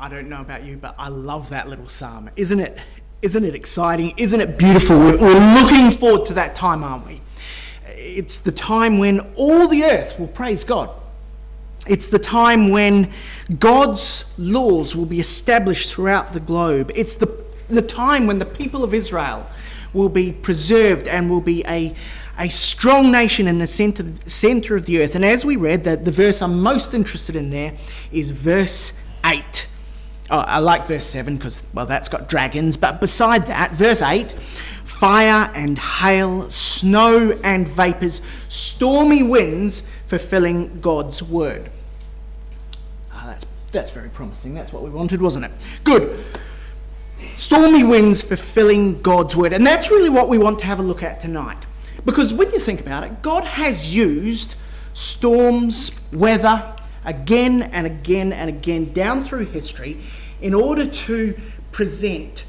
I don't know about you, but I love that little psalm. Isn't it exciting? Isn't it beautiful? We're looking forward to that time, aren't we? It's the time when all the earth will praise God. It's the time when God's laws will be established throughout the globe. It's the time when the people of Israel will be preserved and will be a strong nation in the center of the earth. And as we read, the verse I'm most interested in there is verse 8. Oh, I like verse 7 because, well, that's got dragons. But beside that, verse 8, fire and hail, snow and vapors, stormy winds fulfilling God's word. That's very promising. That's what we wanted, wasn't it? Good. Stormy winds fulfilling God's word. And that's really what we want to have a look at tonight. Because when you think about it, God has used storms, weather, again and again and again down through history in order to present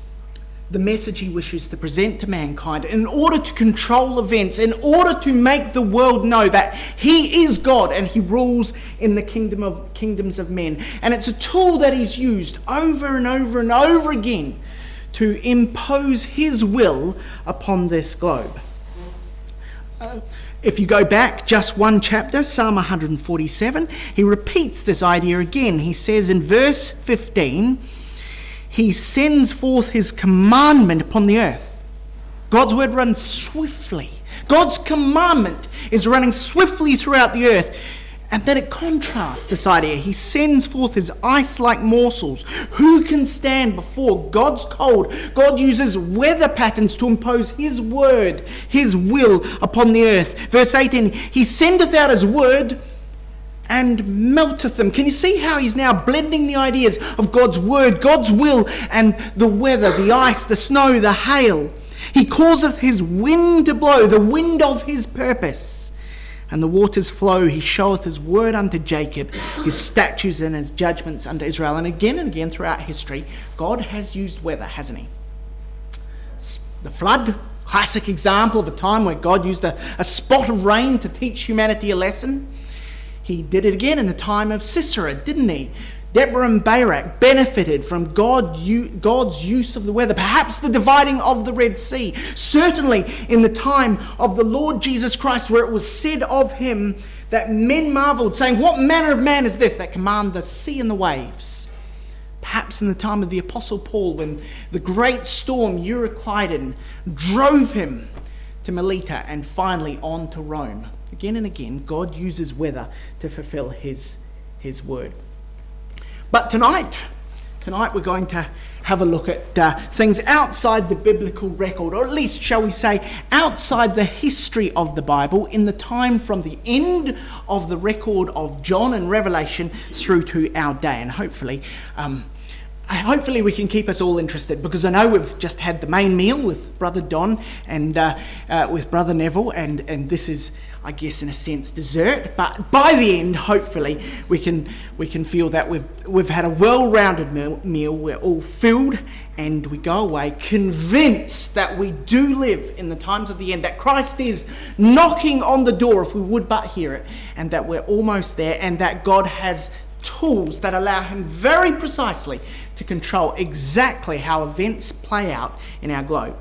the message he wishes to present to mankind, in order to control events, in order to make the world know that he is God and he rules in the kingdoms of men. And it's a tool that he's used over and over and over again to impose his will upon this globe. If you go back just one chapter, Psalm 147, he repeats this idea again. He says in verse 15, he sends forth his commandment upon the earth. God's word runs swiftly. God's commandment is running swiftly throughout the earth. And then it contrasts this idea. He sends forth his ice-like morsels. Who can stand before God's cold? God uses weather patterns to impose his word, his will upon the earth. Verse 18, he sendeth out his word and melteth them. Can you see how he's now blending the ideas of God's word, God's will, and the weather, the ice, the snow, the hail? He causeth his wind to blow, the wind of his purpose. And the waters flow. He showeth his word unto Jacob, his statutes and his judgments unto Israel. And again throughout history, God has used weather, hasn't he? The flood, classic example of a time where God used a spot of rain to teach humanity a lesson. He did it again in the time of Sisera, didn't he? Deborah and Barak benefited from God's use of the weather, perhaps the dividing of the Red Sea. Certainly in the time of the Lord Jesus Christ, where it was said of him that men marveled, saying, what manner of man is this that command the sea and the waves? Perhaps in the time of the Apostle Paul, when the great storm Euroclydon drove him to Melita and finally on to Rome. Again and again, God uses weather to fulfill his word. But tonight we're going to have a look at things outside the biblical record, or at least, shall we say, outside the history of the Bible, in the time from the end of the record of John and Revelation through to our day. And hopefully we can keep us all interested, because I know we've just had the main meal with Brother Don and with Brother Neville, and this is, I guess, in a sense, dessert. But by the end, hopefully, we can feel that we've had a well-rounded meal. We're all filled, and we go away convinced that we do live in the times of the end, that Christ is knocking on the door, if we would but hear it, and that we're almost there, and that God has tools that allow him very precisely to control exactly how events play out in our globe.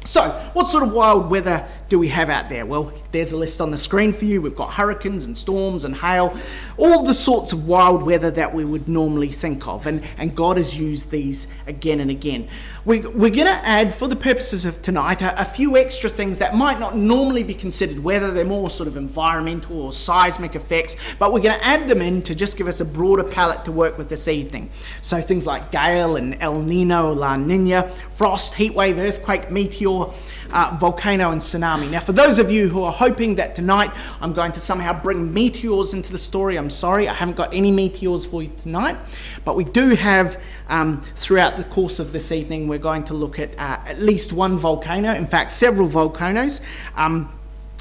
So, what sort of wild weather do we have out there? Well, there's a list on the screen for you. We've got hurricanes and storms and hail, all the sorts of wild weather that we would normally think of, and God has used these again and again. We're going to add, for the purposes of tonight, a few extra things that might not normally be considered weather. They're more sort of environmental or seismic effects, but we're going to add them in to just give us a broader palette to work with this evening. So things like gale and El Nino, La Nina, frost, heat wave, earthquake, meteor, volcano and tsunami. Now, for those of you who are hoping that tonight I'm going to somehow bring meteors into the story, I'm sorry, I haven't got any meteors for you tonight, but we do have, throughout the course of this evening, we're going to look at least one volcano, in fact several volcanoes.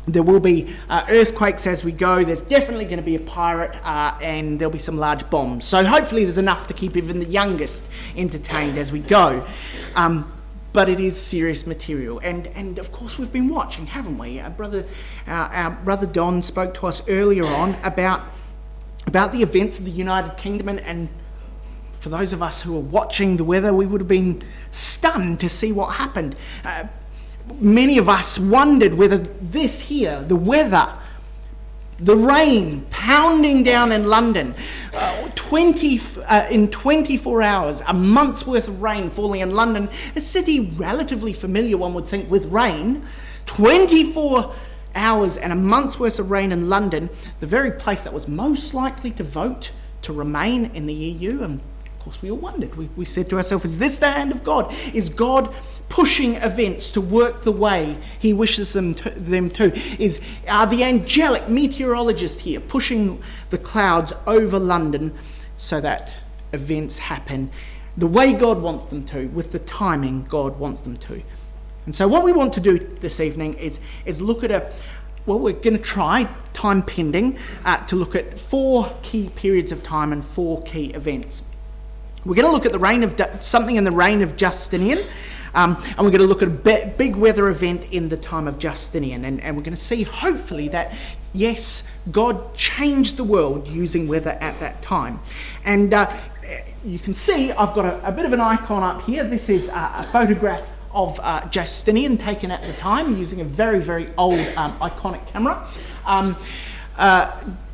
There will be earthquakes as we go. There's definitely going to be a pirate, and there'll be some large bombs. So hopefully there's enough to keep even the youngest entertained as we go. But it is serious material, and of course we've been watching, haven't we? Our brother Don spoke to us earlier on about the events of the United Kingdom, and for those of us who were watching the weather, we would have been stunned to see what happened. Many of us wondered whether this here, the weather, the rain pounding down in London, in 24 hours, a month's worth of rain falling in London, a city relatively familiar, one would think, with rain, 24 hours and a month's worth of rain in London, the very place that was most likely to vote to remain in the EU. And of course we all wondered. We said to ourselves, is this the hand of God? Is God pushing events to work the way he wishes them to? Are the angelic meteorologists here pushing the clouds over London so that events happen the way God wants them to, with the timing God wants them to? And so what we want to do this evening is look at we're going to try, time pending, to look at 4 key periods of time and 4 key events. We're going to look at something in the reign of Justinian, and we're going to look at a big weather event in the time of Justinian, and we're going to see, hopefully, that yes, God changed the world using weather at that time. And you can see I've got a bit of an icon up here. This is a photograph of Justinian taken at the time using a very, very old iconic camera.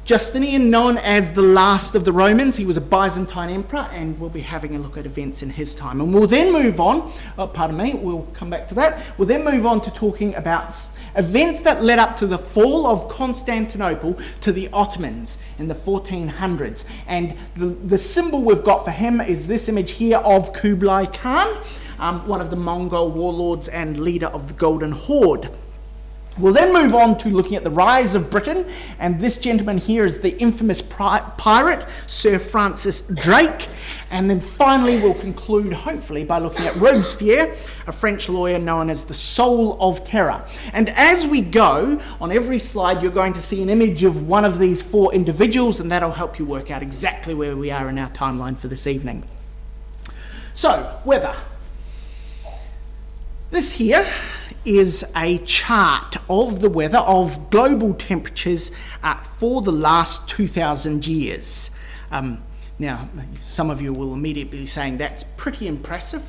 Justinian, known as the last of the Romans, he was a Byzantine emperor, and we'll be having a look at events in his time. And we'll then move on, we'll come back to that. We'll then move on to talking about events that led up to the fall of Constantinople to the Ottomans in the 1400s. And the symbol we've got for him is this image here of Kublai Khan, one of the Mongol warlords and leader of the Golden Horde. We'll then move on to looking at the rise of Britain, and this gentleman here is the infamous pirate, Sir Francis Drake. And then finally we'll conclude, hopefully, by looking at Robespierre, a French lawyer known as the Soul of Terror. And as we go, on every slide you're going to see an image of one of these 4 individuals, and that'll help you work out exactly where we are in our timeline for this evening. So, weather. This here is a chart of the weather of global temperatures for the last 2,000 years. Now, some of you will immediately be saying that's pretty impressive.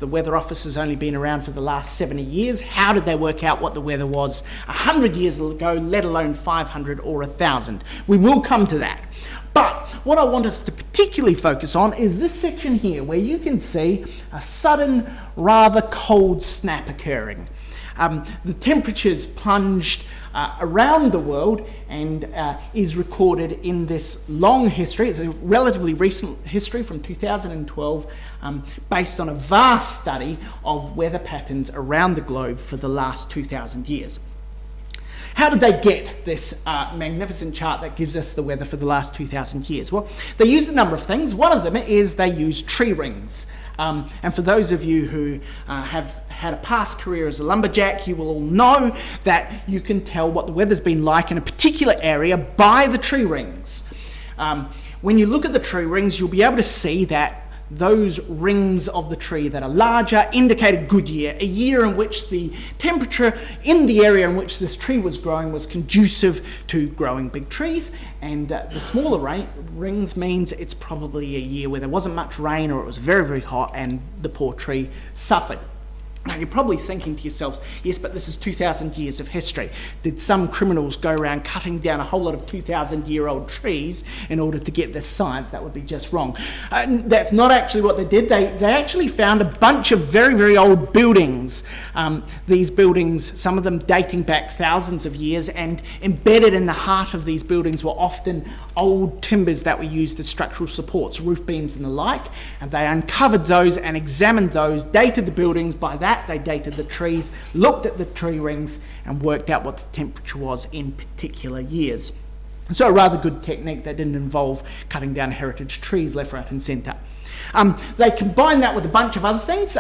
The Weather Office has only been around for the last 70 years. How did they work out what the weather was 100 years ago, let alone 500 or 1,000? We will come to that. But what I want us to particularly focus on is this section here, where you can see a sudden, rather cold snap occurring. The temperatures plunged around the world and is recorded in this long history. It's a relatively recent history from 2012, based on a vast study of weather patterns around the globe for the last 2,000 years. How did they get this magnificent chart that gives us the weather for the last 2,000 years? Well, they used a number of things. One of them is they used tree rings. And for those of you who have had a past career as a lumberjack, you will all know that you can tell what the weather's been like in a particular area by the tree rings. When you look at the tree rings, you'll be able to see that those rings of the tree that are larger indicate a good year, a year in which the temperature in the area in which this tree was growing was conducive to growing big trees, and the smaller rings means it's probably a year where there wasn't much rain or it was very, very hot and the poor tree suffered. Now you're probably thinking to yourselves, yes, but this is 2,000 years of history. Did some criminals go around cutting down a whole lot of 2,000-year-old trees in order to get this science? That would be just wrong. That's not actually what they did. They actually found a bunch of very, very old buildings. These buildings, some of them dating back thousands of years, and embedded in the heart of these buildings were often old timbers that were used as structural supports, roof beams and the like, and they uncovered those and examined those, dated the buildings. By that they dated the trees, looked at the tree rings and worked out what the temperature was in particular years. So a rather good technique that didn't involve cutting down heritage trees left, right and centre. They combined that with a bunch of other things.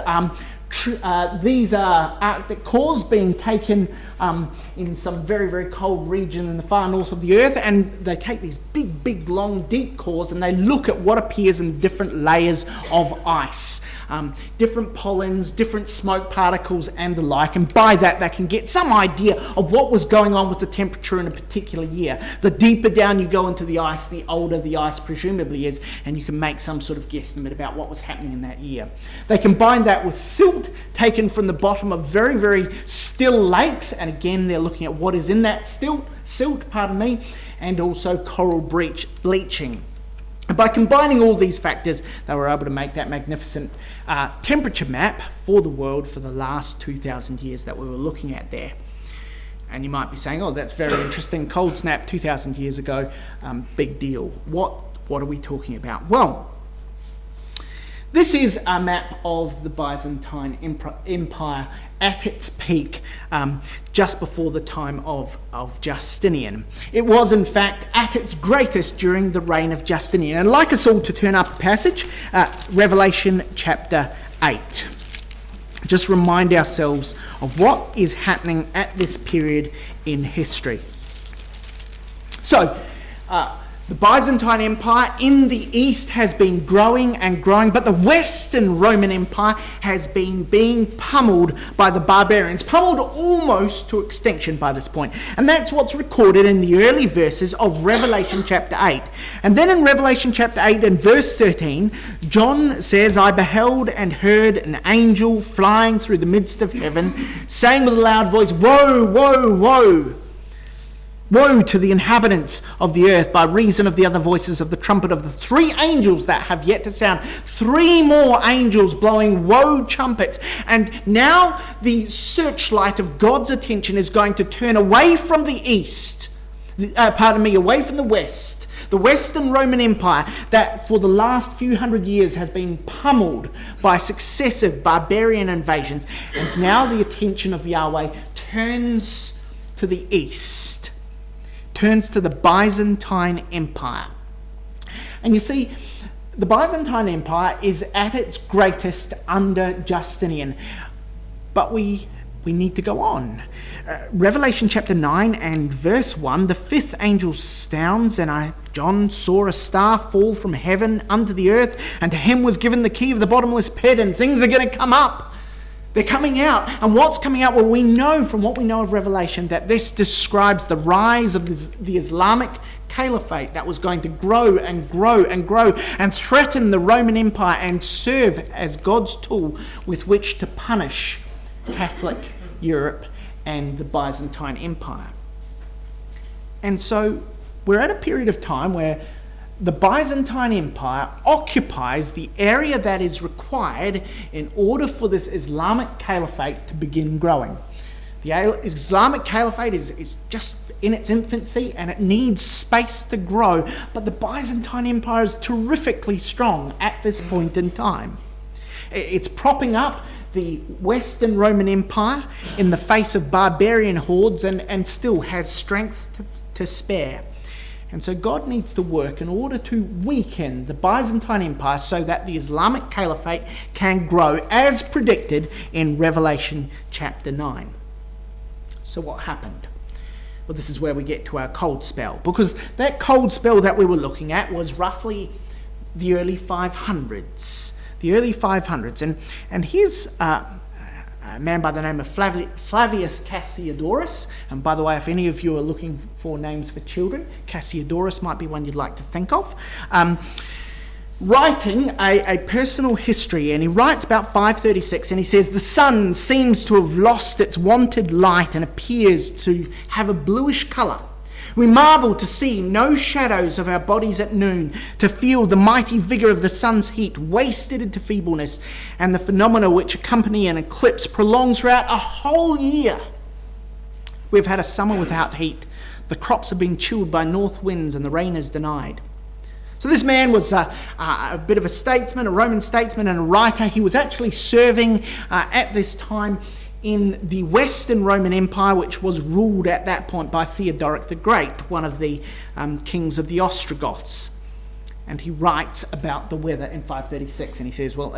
These are Arctic cores being taken in some very, very cold region in the far north of the Earth, and they take these big, big, long, deep cores and they look at what appears in different layers of ice, different pollens, different smoke particles and the like, and by that they can get some idea of what was going on with the temperature in a particular year. The deeper down you go into the ice, the older the ice presumably is, and you can make some sort of guesstimate about what was happening in that year. They combine that with silt taken from the bottom of very, very still lakes, and again they're looking at what is in that silt, and also coral bleaching. And by combining all these factors, they were able to make that magnificent temperature map for the world for the last 2,000 years that we were looking at there. And you might be saying, oh, that's very interesting, cold snap 2,000 years ago, big deal. What are we talking about? Well, this is a map of the Byzantine Empire at its peak, just before the time of Justinian. It was, in fact, at its greatest during the reign of Justinian. And I'd like us all to turn up a passage, Revelation chapter 8. Just remind ourselves of what is happening at this period in history. So, the Byzantine Empire in the east has been growing and growing, but the Western Roman Empire has been being pummeled by the barbarians, pummeled almost to extinction by this point. And that's what's recorded in the early verses of Revelation chapter 8. And then in Revelation chapter 8 and verse 13, John says, I beheld and heard an angel flying through the midst of heaven, saying with a loud voice, Woe, woe, woe! Woe to the inhabitants of the earth by reason of the other voices of the trumpet of the three angels that have yet to sound. Three more angels blowing woe trumpets. And now the searchlight of God's attention is going to turn away from the east, away from the west. The Western Roman Empire that for the last few hundred years has been pummeled by successive barbarian invasions. And now the attention of Yahweh turns to the east. Turns to the Byzantine Empire. And you see, the Byzantine Empire is at its greatest under Justinian. But we need to go on. Revelation chapter 9 and verse 1, the fifth angel sounds, and John saw a star fall from heaven unto the earth, and to him was given the key of the bottomless pit, and things are going to come up. They're coming out. And what's coming out? Well, we know from what we know of Revelation that this describes the rise of the Islamic caliphate that was going to grow and grow and grow and threaten the Roman Empire and serve as God's tool with which to punish Catholic Europe and the Byzantine Empire. And so we're at a period of time where the Byzantine Empire occupies the area that is required in order for this Islamic caliphate to begin growing. The Islamic caliphate is just in its infancy and it needs space to grow, but the Byzantine Empire is terrifically strong at this point in time. It's propping up the Western Roman Empire in the face of barbarian hordes and still has strength to spare. And so God needs to work in order to weaken the Byzantine Empire so that the Islamic Caliphate can grow as predicted in Revelation chapter 9. So what happened? Well, this is where we get to our cold spell, because that cold spell that we were looking at was roughly the early 500s. The early 500s. And here's a man by the name of Flavius Cassiodorus. And by the way, if any of you are looking for names for children, Cassiodorus might be one you'd like to think of. Writing a personal history, and he writes about 536, and he says, the sun seems to have lost its wonted light and appears to have a bluish colour. We marvel to see no shadows of our bodies at noon, to feel the mighty vigour of the sun's heat wasted into feebleness, and the phenomena which accompany an eclipse prolonged throughout a whole year. We've had a summer without heat. The crops have been chilled by north winds, and the rain is denied. So this man was a bit of a statesman, a Roman statesman and a writer. He was actually serving at this time in the Western Roman Empire, which was ruled at that point by Theodoric the Great, one of the kings of the Ostrogoths. And he writes about the weather in 536, and he says, well,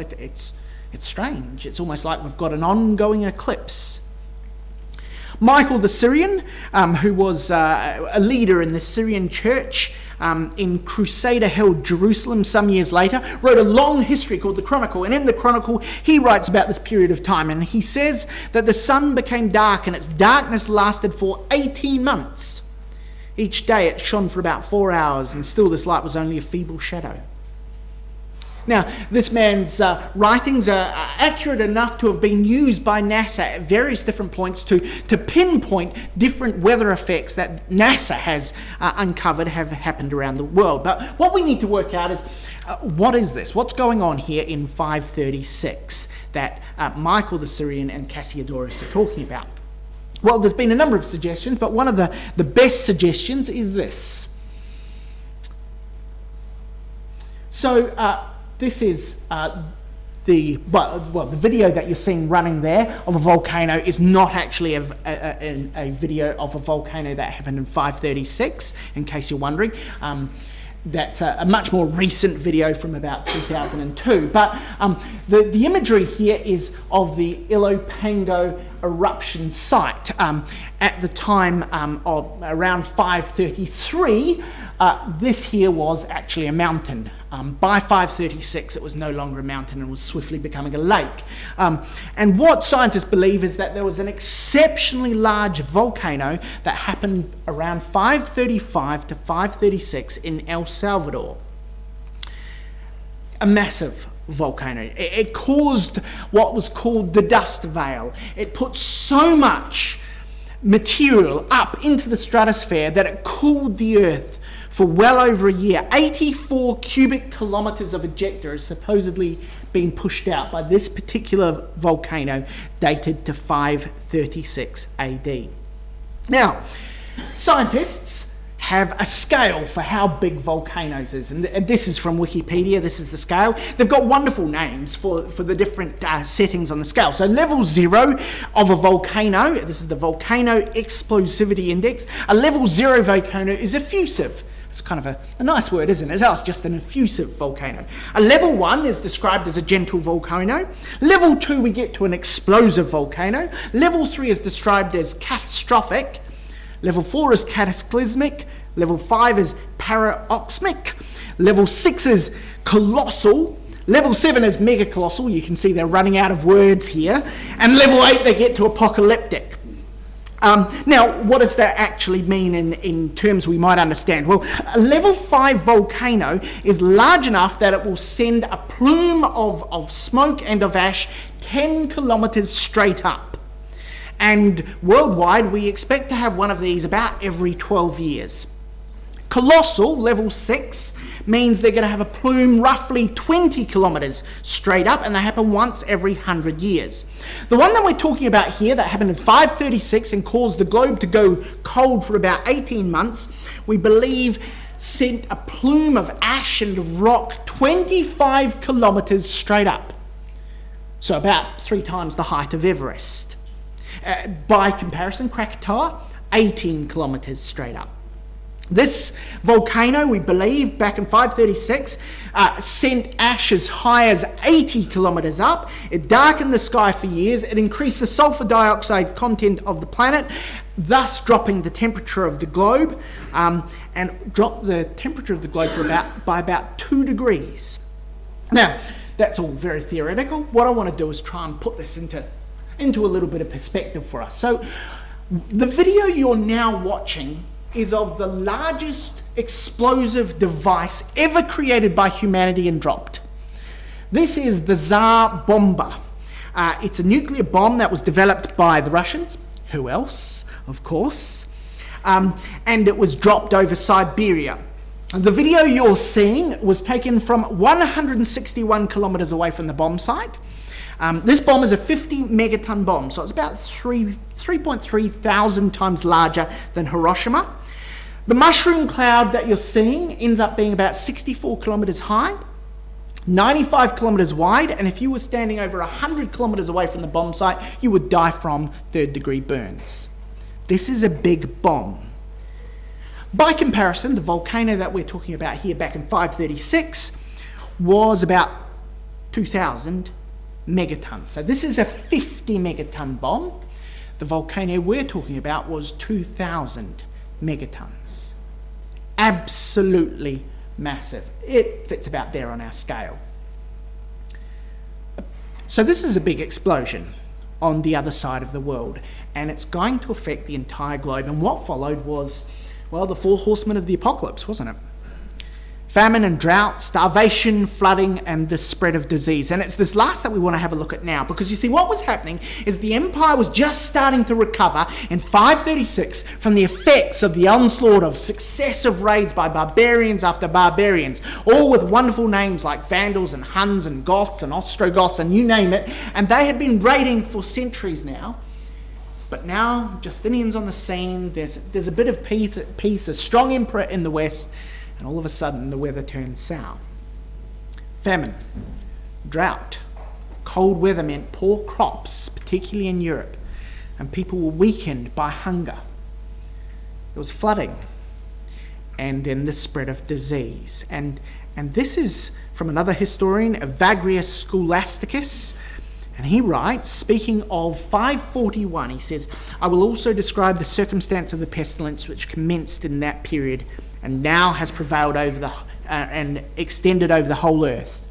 It's strange. It's almost like we've got an ongoing eclipse. Michael the Syrian, who was a leader in the Syrian church in Crusader-held Jerusalem some years later, wrote a long history called the Chronicle. And in the Chronicle, he writes about this period of time. And he says that the sun became dark and its darkness lasted for 18 months. Each day it shone for about 4 hours, and still this light was only a feeble shadow. Now, this man's writings are accurate enough to have been used by NASA at various different points to pinpoint different weather effects that NASA has uncovered have happened around the world. But what we need to work out is, what is this? What's going on here in 536 that Michael the Syrian and Cassiodorus are talking about? Well, there's been a number of suggestions, but one of the best suggestions is this. So, this is the video that you're seeing running there of a volcano is not actually a video of a volcano that happened in 536, in case you're wondering. That's a much more recent video from about 2002. But the imagery here is of the Ilopango eruption site. At the time of around 533, this here was actually a mountain. By 536, it was no longer a mountain and was swiftly becoming a lake. And what scientists believe is that there was an exceptionally large volcano that happened around 535 to 536 in El Salvador. A massive volcano. It caused what was called the dust veil. It put so much material up into the stratosphere that it cooled the Earth for well over a year. 84 cubic kilometers of ejecta has supposedly been pushed out by this particular volcano dated to 536 AD. Now, scientists have a scale for how big volcanoes is, and this is from Wikipedia. This is the scale. They've got wonderful names for the different settings on the scale. So level 0 of a volcano, this is the Volcano Explosivity Index. A level 0 volcano is effusive. It's kind of a nice word, isn't it? It's just an effusive volcano. A level 1 is described as a gentle volcano. Level 2, we get to an explosive volcano. Level 3 is described as catastrophic. Level 4 is cataclysmic. Level 5 is paroxysmic. Level 6 is colossal. Level 7 is megacolossal. You can see they're running out of words here. And level 8, they get to apocalyptic. Now, what does that actually mean in terms we might understand? Well, a level 5 volcano is large enough that it will send a plume of smoke and of ash 10 kilometers straight up. And worldwide, we expect to have one of these about every 12 years. Colossal, level 6, means they're going to have a plume roughly 20 kilometers straight up, and they happen once every 100 years. The one that we're talking about here that happened in 536 and caused the globe to go cold for about 18 months, we believe sent a plume of ash and of rock 25 kilometers straight up. So about 3 times the height of Everest. By comparison, Krakatoa, 18 kilometers straight up. This volcano, we believe, back in 536, sent ash as high as 80 kilometers up. It darkened the sky for years. It increased the sulfur dioxide content of the planet, thus dropping the temperature of the globe, and dropped the temperature of the globe by about 2 degrees. Now, that's all very theoretical. What I want to do is try and put this into a little bit of perspective for us. So, the video you're now watching is of the largest explosive device ever created by humanity and dropped. This is the Tsar Bomba. It's a nuclear bomb that was developed by the Russians. Who else? Of course. And it was dropped over Siberia. The video you're seeing was taken from 161 kilometers away from the bomb site. This bomb is a 50 megaton bomb, so it's about 3.3 thousand times larger than Hiroshima. The mushroom cloud that you're seeing ends up being about 64 kilometers high, 95 kilometers wide, and if you were standing over 100 kilometers away from the bomb site, you would die from third-degree burns. This is a big bomb. By comparison, the volcano that we're talking about here back in 536 was about 2,000 megatons. So this is a 50 megaton bomb. The volcano we're talking about was 2,000 megatons. Absolutely massive. It fits about there on our scale. So this is a big explosion on the other side of the world, and it's going to affect the entire globe. And what followed was, well, the 4 horsemen of the apocalypse, wasn't it? Famine and drought, starvation, flooding, and the spread of disease. And it's this last that we want to have a look at now, because you see, what was happening is the empire was just starting to recover in 536 from the effects of the onslaught of successive raids by barbarians after barbarians, all with wonderful names like Vandals and Huns and Goths and Ostrogoths and you name it. And they had been raiding for centuries now. But now Justinian's on the scene. There's a bit of peace, a strong emperor in the west, and all of a sudden the weather turns sour. Famine, drought, cold weather meant poor crops, particularly in Europe, and people were weakened by hunger. There was flooding, and then the spread of disease. And this is from another historian, Evagrius Scholasticus, and he writes, speaking of 541, he says, "I will also describe the circumstance of the pestilence which commenced in that period and now has prevailed over and extended over the whole earth.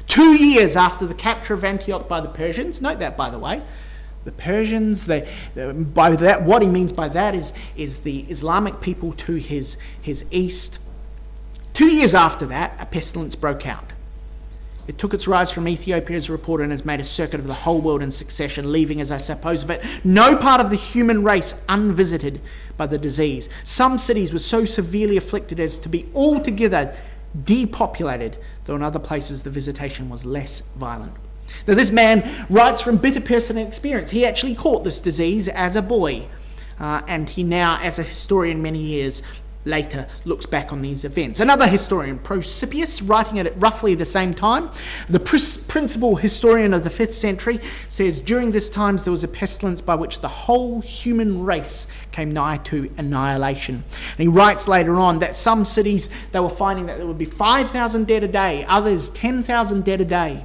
2 years after the capture of Antioch by the Persians," note that, by the way, the Persians, by that, what he means by that is the Islamic people to his east. 2 years after that, a pestilence broke out. It took its rise from Ethiopia, as reported, and has made a circuit of the whole world in succession, leaving, as I suppose of it, no part of the human race unvisited by the disease. Some cities were so severely afflicted as to be altogether depopulated, though in other places the visitation was less violent. Now, this man writes from bitter personal experience. He actually caught this disease as a boy, and he now, as a historian many years later, looks back on these events. Another historian, Procipius, writing at roughly the same time, the principal historian of the 5th century, says, "During this times there was a pestilence by which the whole human race came nigh to annihilation." And he writes later on that some cities, they were finding that there would be 5,000 dead a day, others 10,000 dead a day.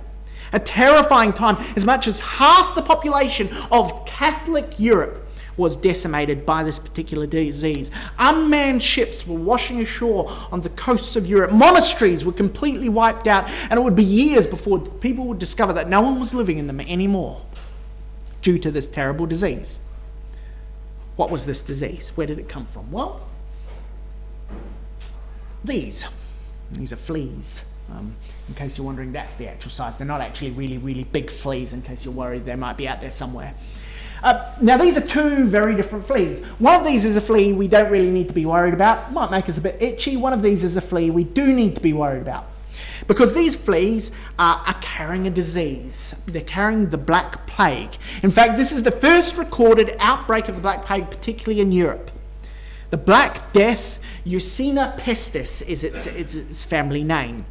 A terrifying time. As much as half the population of Catholic Europe was decimated by this particular disease. Unmanned ships were washing ashore on the coasts of Europe. Monasteries were completely wiped out, and it would be years before people would discover that no one was living in them anymore due to this terrible disease. What was this disease? Where did it come from? Well, these are fleas. In case you're wondering, that's the actual size. They're not actually really, really big fleas, in case you're worried they might be out there somewhere. Now, these are 2 very different fleas. One of these is a flea we don't really need to be worried about. Might make us a bit itchy. One of these is a flea we do need to be worried about, because these fleas are carrying a disease. They're carrying the Black Plague. In fact, this is the first recorded outbreak of the Black Plague, particularly in Europe. The Black Death, Yersinia pestis, is its family name.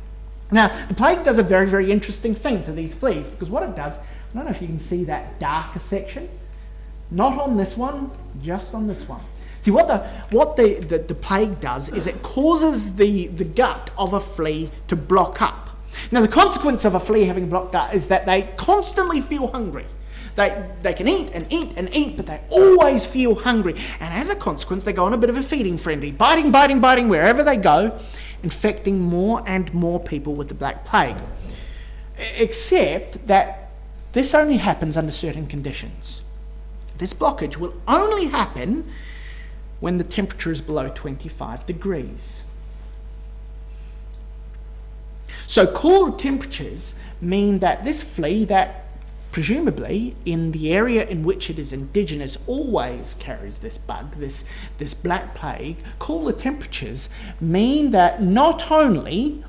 Now, the plague does a very, very interesting thing to these fleas, because what it does, I don't know if you can see that darker section. Not on this one, just on this one. See, what the plague does is it causes the gut of a flea to block up. Now, the consequence of a flea having a blocked gut is that they constantly feel hungry. They can eat and eat and eat, but they always feel hungry. And as a consequence, they go on a bit of a feeding frenzy, biting wherever they go, infecting more and more people with the Black Plague. Except that this only happens under certain conditions. This blockage will only happen when the temperature is below 25 degrees. So cooler temperatures mean that this flea, that presumably in the area in which it is indigenous, always carries this bug, this Black Plague. Cooler temperatures mean that not only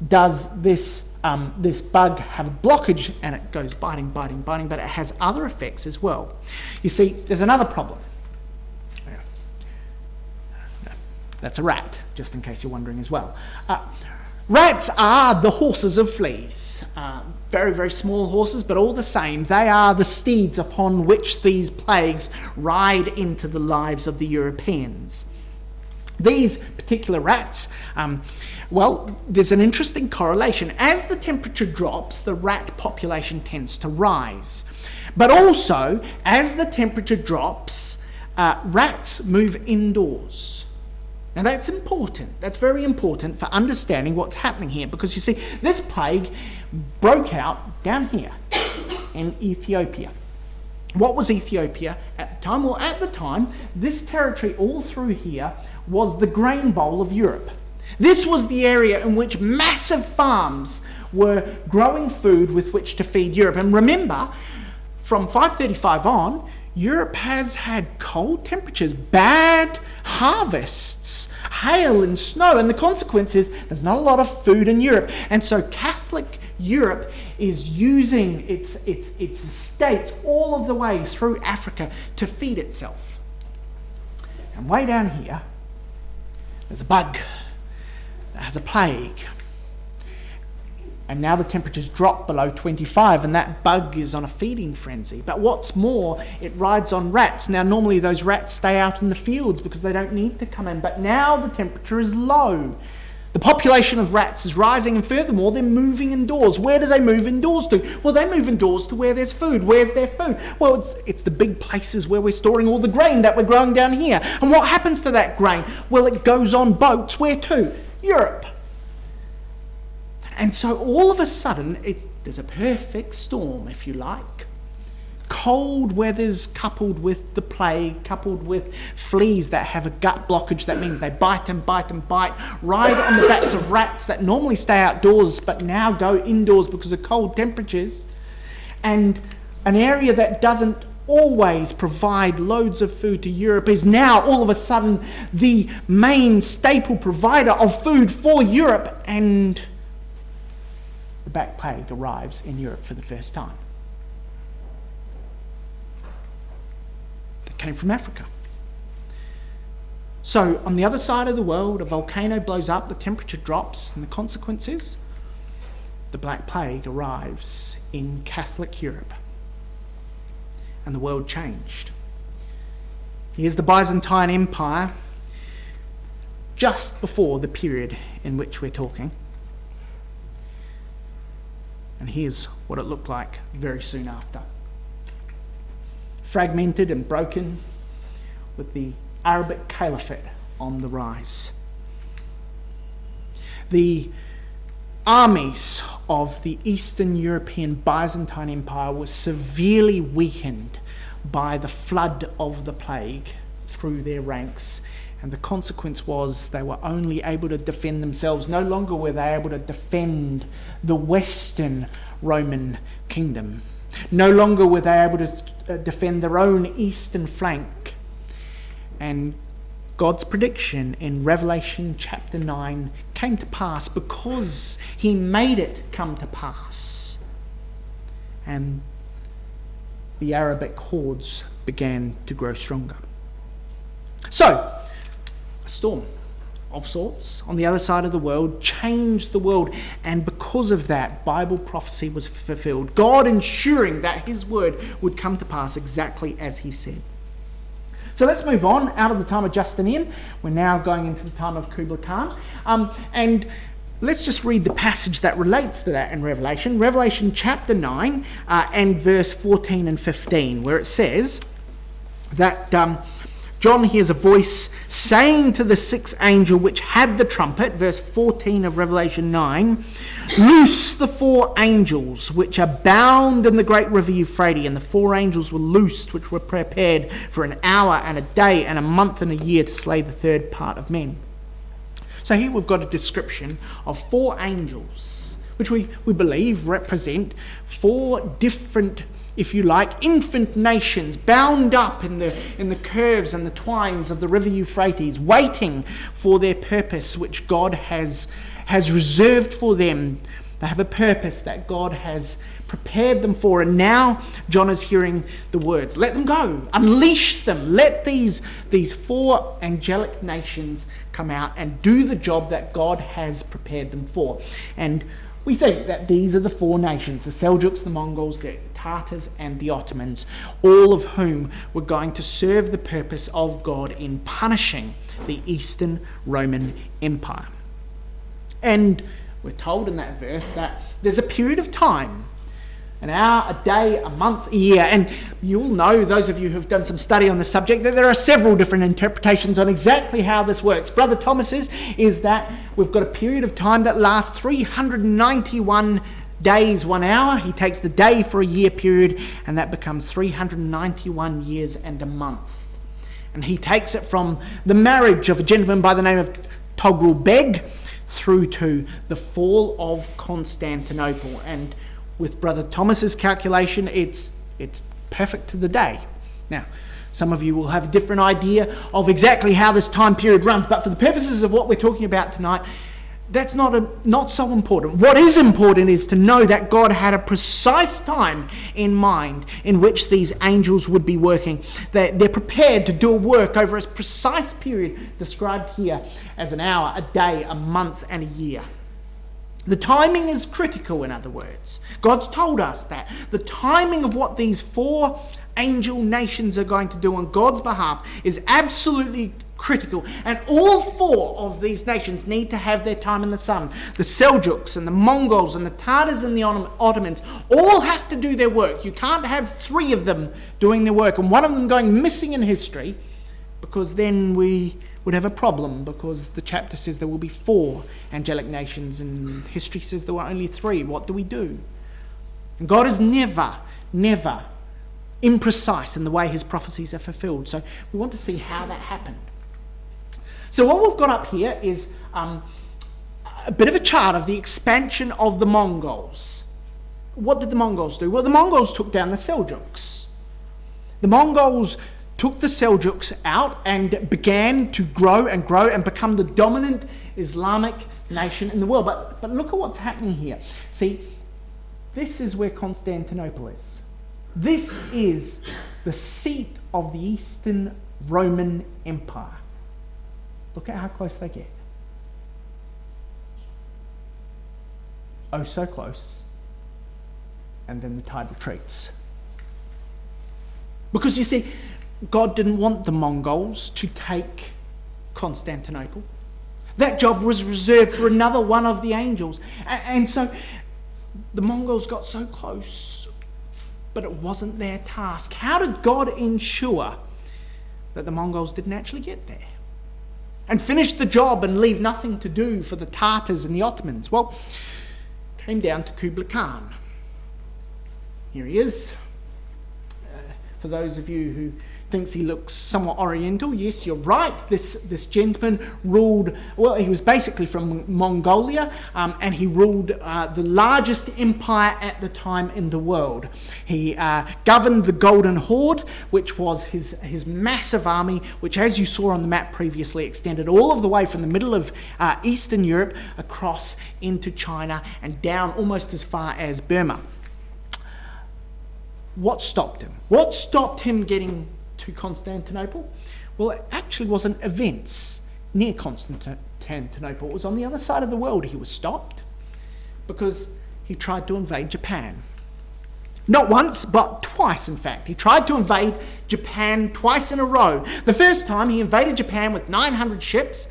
does this bug have a blockage and it goes biting, but it has other effects as well. You see, there's another problem. That's a rat, just in case you're wondering as well. Rats are the horses of fleas. Very, very small horses, but all the same, they are the steeds upon which these plagues ride into the lives of the Europeans. These particular rats Well, there's an interesting correlation. As the temperature drops, the rat population tends to rise. But also, as the temperature drops, rats move indoors. Now that's important. That's very important for understanding what's happening here, because you see, this plague broke out down here in Ethiopia. What was Ethiopia at the time? Well, at the time, this territory all through here was the grain bowl of Europe. This was the area in which massive farms were growing food with which to feed Europe. And remember, from 535 on, Europe has had cold temperatures, bad harvests, hail and snow, and the consequence is there's not a lot of food in Europe. And so Catholic Europe is using its estates all of the way through Africa to feed itself. And way down here, there's a bug that has a plague. And now the temperature's dropped below 25, and that bug is on a feeding frenzy. But what's more, it rides on rats. Now, normally those rats stay out in the fields because they don't need to come in. But now the temperature is low. The population of rats is rising, and furthermore, they're moving indoors. Where do they move indoors to? Well, they move indoors to where there's food. Where's their food? Well, it's the big places where we're storing all the grain that we're growing down here. And what happens to that grain? Well, it goes on boats. Where to? Europe. And so all of a sudden, there's a perfect storm, if you like. Cold weather's coupled with the plague, coupled with fleas that have a gut blockage. That means they bite and bite and bite, ride on the backs of rats that normally stay outdoors but now go indoors because of cold temperatures. And an area that doesn't always provide loads of food to Europe is now all of a sudden the main staple provider of food for Europe, and the Black Plague arrives in Europe for the first time. That came from Africa. So on the other side of the world, a volcano blows up, the temperature drops, and the consequence is the Black Plague arrives in Catholic Europe. And the world changed. Here's the Byzantine Empire, just before the period in which we're talking. And here's what it looked like very soon after. Fragmented and broken, with the Arabic Caliphate on the rise. The armies of the Eastern European Byzantine Empire were severely weakened by the flood of the plague through their ranks, and the consequence was they were only able to defend themselves. No longer were they able to defend the Western Roman kingdom. No longer were they able to defend their own eastern flank. And God's prediction in Revelation chapter 9 came to pass because he made it come to pass. And the Arabic hordes began to grow stronger. So, a storm of sorts on the other side of the world changed the world, and because of that, Bible prophecy was fulfilled. God ensuring that his word would come to pass exactly as he said. So let's move on out of the time of Justinian. We're now going into the time of Kublai Khan. And let's just read the passage that relates to that in Revelation. Revelation chapter 9 and verse 14 and 15, where it says that John hears a voice saying to the sixth angel which had the trumpet, verse 14 of Revelation 9, "Loose the four angels which are bound in the great river Euphrates." And the four angels were loosed, which were prepared for an hour and a day and a month and a year to slay the third part of men. So here we've got a description of four angels, which we believe represent four different, if you like, infant nations bound up in the curves and the twines of the river Euphrates, waiting for their purpose which God has reserved for them. They have a purpose that God has prepared them for, and now John is hearing the words, let them go, unleash them, let these four angelic nations come out and do the job that God has prepared them for. And we think that these are the four nations, the Seljuks, the Mongols, the Tartars and the Ottomans, all of whom were going to serve the purpose of God in punishing the Eastern Roman Empire. And we're told in that verse that there's a period of time, an hour, a day, a month, a year. And you'll know, those of you who've done some study on the subject, that there are several different interpretations on exactly how this works. Brother Thomas's is that we've got a period of time that lasts 391 days, 1 hour. He takes the day for a year period, and that becomes 391 years and a month. And he takes it from the marriage of a gentleman by the name of Togrul Beg through to the fall of Constantinople. And with Brother Thomas's calculation, it's perfect to the day. Now, some of you will have a different idea of exactly how this time period runs, but for the purposes of what we're talking about tonight, that's not so important. What is important is to know that God had a precise time in mind in which these angels would be working. They're prepared to do a work over a precise period described here as an hour, a day, a month, and a year. The timing is critical, in other words. God's told us that. The timing of what these 4 angel nations are going to do on God's behalf is absolutely critical. And all 4 of these nations need to have their time in the sun. The Seljuks and the Mongols and the Tatars and the Ottomans all have to do their work. You can't have 3 of them doing their work and one of them going missing in history, because then we would have a problem, because the chapter says there will be 4 angelic nations and history says there were only 3. What do we do? And God is never imprecise in the way his prophecies are fulfilled. So we want to see how that happened. So what we've got up here is a bit of a chart of the expansion of the Mongols. What did the Mongols do? Well, the Mongols took down the Seljuks. The Mongols took the Seljuks out and began to grow and become the dominant Islamic nation in the world. But look at what's happening here. See, this is where Constantinople is. This is the seat of the Eastern Roman Empire. Look at how close they get. Oh, so close. And then the tide retreats. Because you see, God didn't want the Mongols to take Constantinople. That job was reserved for another one of the angels. And so the Mongols got so close, but it wasn't their task. How did God ensure that the Mongols didn't actually get there and finish the job and leave nothing to do for the Tatars and the Ottomans? Well, it came down to Kublai Khan. Here he is. For those of you who thinks he looks somewhat oriental, yes, you're right. This gentleman ruled, well, he was basically from Mongolia, and he ruled the largest empire at the time in the world. He governed the Golden Horde, which was his massive army, which, as you saw on the map previously, extended all of the way from the middle of Eastern Europe across into China and down almost as far as Burma. What stopped him? What stopped him getting to Constantinople? Well, it actually wasn't events near Constantinople. It was on the other side of the world. He was stopped because he tried to invade Japan. Not once, but twice, in fact. He tried to invade Japan twice in a row. The first time he invaded Japan with 900 ships,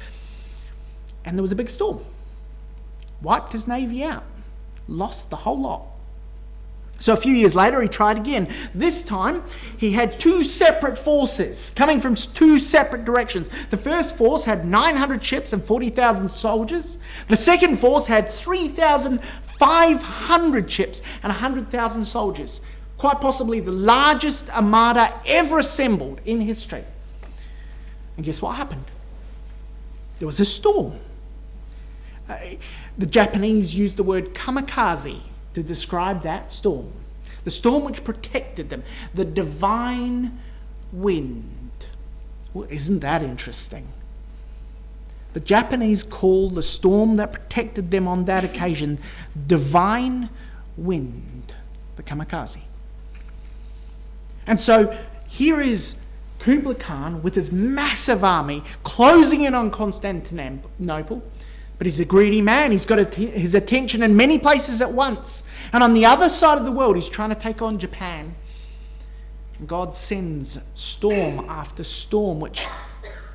and there was a big storm. Wiped his navy out. Lost the whole lot. So a few years later, he tried again. This time, he had 2 separate forces coming from 2 separate directions. The first force had 900 ships and 40,000 soldiers. The second force had 3,500 ships and 100,000 soldiers. Quite possibly the largest armada ever assembled in history. And guess what happened? There was a storm. The Japanese used the word kamikaze to describe that storm. The storm which protected them. The divine wind. Well, isn't that interesting? The Japanese call the storm that protected them on that occasion divine wind, the kamikaze. And so here is Kublai Khan with his massive army closing in on Constantinople. But he's a greedy man. He's got his attention in many places at once. And on the other side of the world, he's trying to take on Japan. And God sends storm after storm, which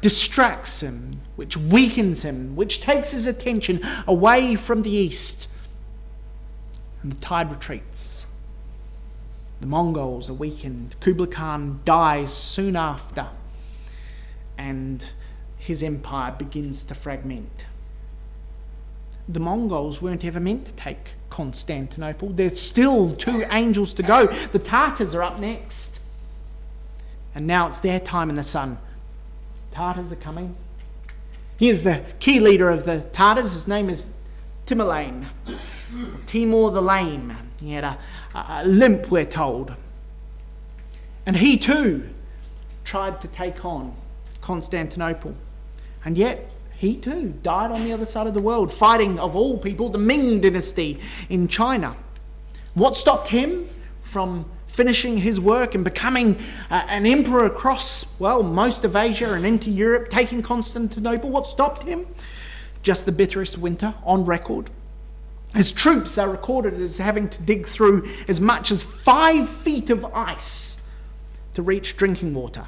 distracts him, which weakens him, which takes his attention away from the east. And the tide retreats. The Mongols are weakened. Kublai Khan dies soon after, and his empire begins to fragment. The Mongols weren't ever meant to take Constantinople. There's still 2 angels to go. The Tartars are up next. And now it's their time in the sun. Tartars are coming. Here's the key leader of the Tartars. His name is Tamerlane. Timur the Lame. He had a limp, we're told. And he too tried to take on Constantinople. And yet, he too died on the other side of the world, fighting, of all people, the Ming dynasty in China. What stopped him from finishing his work and becoming an emperor across, well, most of Asia and into Europe, taking Constantinople? What stopped him? Just the bitterest winter on record. His troops are recorded as having to dig through as much as 5 feet of ice to reach drinking water.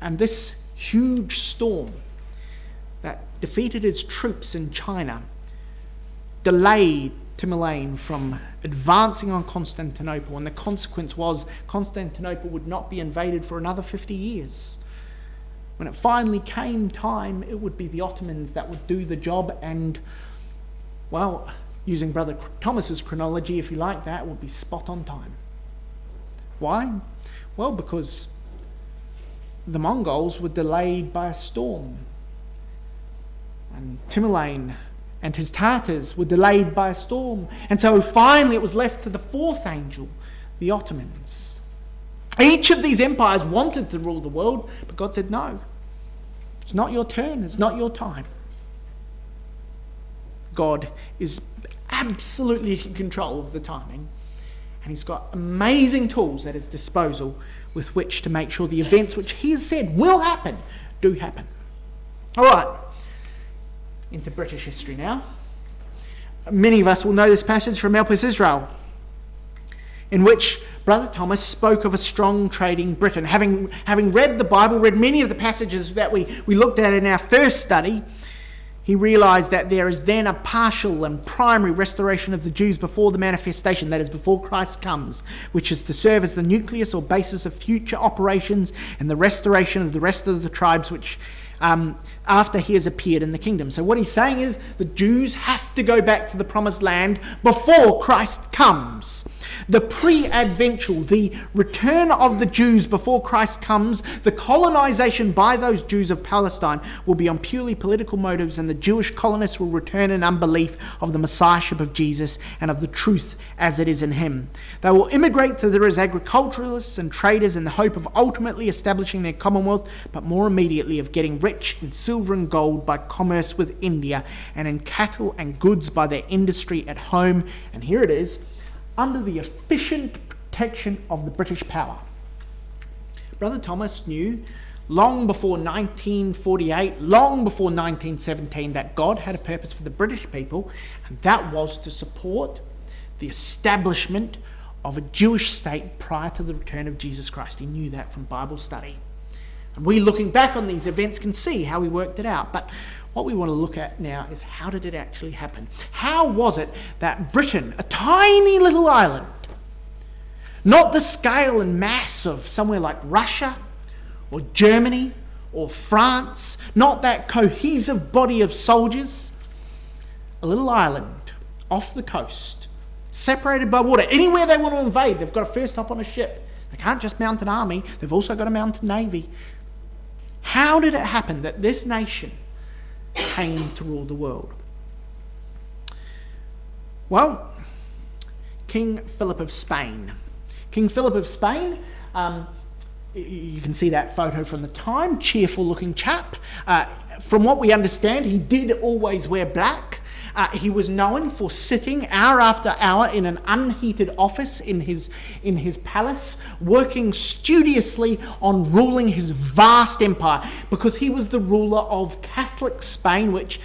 And this huge storm that defeated his troops in China delayed Tamerlane from advancing on Constantinople, and the consequence was Constantinople would not be invaded for another 50 years. When it finally came time, it would be the Ottomans that would do the job, and, well, using Brother Thomas's chronology, if you like that, it would be spot on time. Why? Well, because the Mongols were delayed by a storm, and Tamerlane and his Tartars were delayed by a storm, and so finally it was left to the 4th angel, the Ottomans. Each of these empires wanted to rule the world, but God said, no, it's not your turn, it's not your time. God is absolutely in control of the timing, and he's got amazing tools at his disposal with which to make sure the events which he has said will happen, do happen. All right, into British history now. Many of us will know this passage from Help Us Israel, in which Brother Thomas spoke of a strong trading Britain. Having read the Bible, read many of the passages that we looked at in our first study, he realised that there is then a partial and primary restoration of the Jews before the manifestation, that is, before Christ comes, which is to serve as the nucleus or basis of future operations and the restoration of the rest of the tribes which after he has appeared in the kingdom. So what he's saying is the Jews have to go back to the promised land before Christ comes. The pre-adventual, the return of the Jews before Christ comes, the colonization by those Jews of Palestine will be on purely political motives, and the Jewish colonists will return in unbelief of the Messiahship of Jesus and of the truth as it is in him. They will immigrate thither as agriculturalists and traders in the hope of ultimately establishing their commonwealth, but more immediately of getting rich in silver and gold by commerce with India, and in cattle and goods by their industry at home. And here it is, under the efficient protection of the British power. Brother Thomas knew long before 1948, long before 1917, that God had a purpose for the British people, and that was to support the establishment of a Jewish state prior to the return of Jesus Christ. He knew that from Bible study. And we, looking back on these events, can see how he worked it out. But what we want to look at now is, how did it actually happen? How was it that Britain, a tiny little island, not the scale and mass of somewhere like Russia or Germany or France, not that cohesive body of soldiers, a little island off the coast, separated by water. Anywhere they want to invade, they've got to first hop on a ship. They can't just mount an army, they've also got to mount a navy. How did it happen that this nation came to rule the world? Well, King Philip of Spain. King Philip of Spain, you can see that photo from the time, cheerful looking chap. From what we understand, he did always wear black. He was known for sitting hour after hour in an unheated office in his palace, working studiously on ruling his vast empire, because he was the ruler of Catholic Spain, which,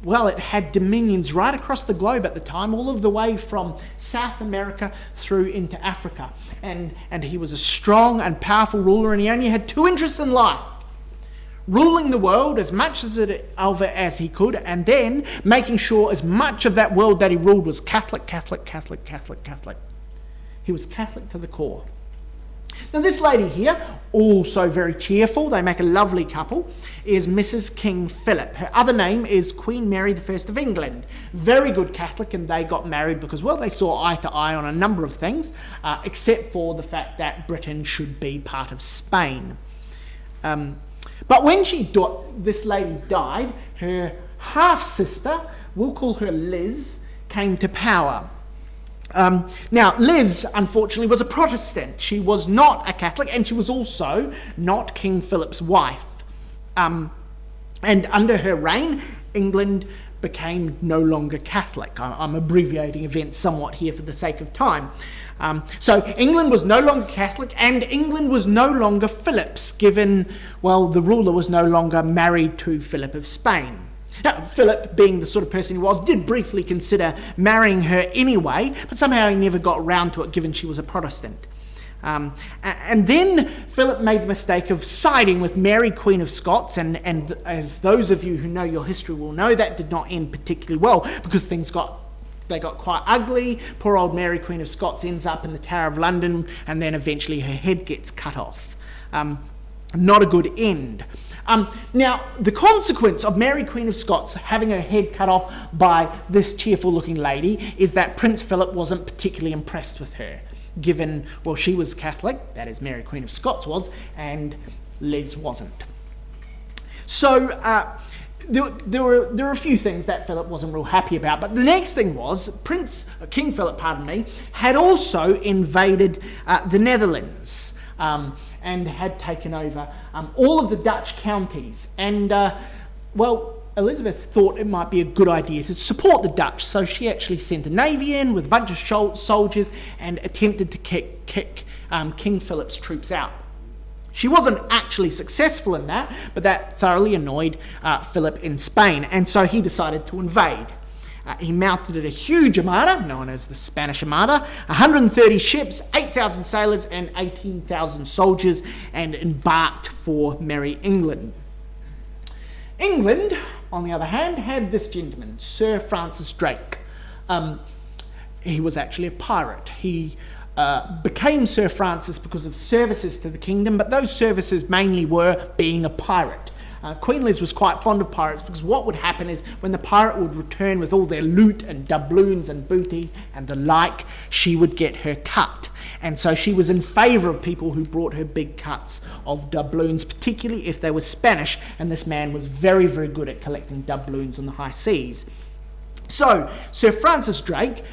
well, it had dominions right across the globe at the time, all of the way from South America through into Africa. And he was a strong and powerful ruler, and he only had 2 interests in life: ruling the world as much of it as he could, and then making sure as much of that world that he ruled was Catholic, Catholic, Catholic, Catholic, Catholic. He was Catholic to the core. Now this lady here, also very cheerful, they make a lovely couple, is Mrs. King Philip. Her other name is Queen Mary I of England. Very good Catholic, and they got married because, well, they saw eye to eye on a number of things, except for the fact that Britain should be part of Spain. But when this lady died, her half-sister, we'll call her Liz, came to power. Now, Liz, unfortunately, was a Protestant. She was not a Catholic, and she was also not King Philip's wife. And under her reign, England became no longer Catholic. I'm abbreviating events somewhat here for the sake of time. So England was no longer Catholic, and England was no longer Philip's, given, well, the ruler was no longer married to Philip of Spain. Now, Philip, being the sort of person he was, did briefly consider marrying her anyway, but somehow he never got round to it, given she was a Protestant. And then Philip made the mistake of siding with Mary, Queen of Scots, and as those of you who know your history will know, that did not end particularly well, because things got quite ugly. Poor old Mary, Queen of Scots, ends up in the Tower of London, and then eventually her head gets cut off. Not a good end. Now, the consequence of Mary, Queen of Scots, having her head cut off by this cheerful-looking lady is that Prince Philip wasn't particularly impressed with her, given, well, she was Catholic, that is, Mary, Queen of Scots was, and Liz wasn't. So, there were a few things that Philip wasn't real happy about, but the next thing was King Philip, had also invaded the Netherlands. And had taken over all of the Dutch counties. And, well, Elizabeth thought it might be a good idea to support the Dutch, so she actually sent a navy in with a bunch of soldiers and attempted to kick King Philip's troops out. She wasn't actually successful in that, but that thoroughly annoyed Philip in Spain, and so he decided to invade. He mounted a huge armada, known as the Spanish Armada, 130 ships, 8,000 sailors, and 18,000 soldiers, and embarked for Merry England. England, on the other hand, had this gentleman, Sir Francis Drake. He was actually a pirate. He became Sir Francis because of services to the kingdom, but those services mainly were being a pirate. Queen Liz was quite fond of pirates, because what would happen is when the pirate would return with all their loot and doubloons and booty and the like, she would get her cut. And so she was in favour of people who brought her big cuts of doubloons, particularly if they were Spanish, and this man was very, very good at collecting doubloons on the high seas. So Sir Francis Drake,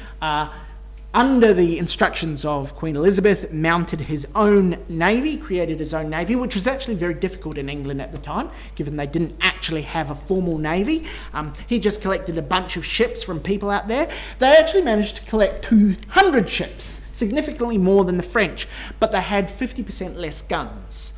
under the instructions of Queen Elizabeth, mounted his own navy, created his own navy, which was actually very difficult in England at the time, given they didn't actually have a formal navy. He just collected a bunch of ships from people out there. They actually managed to collect 200 ships, significantly more than the French, but they had 50% less guns.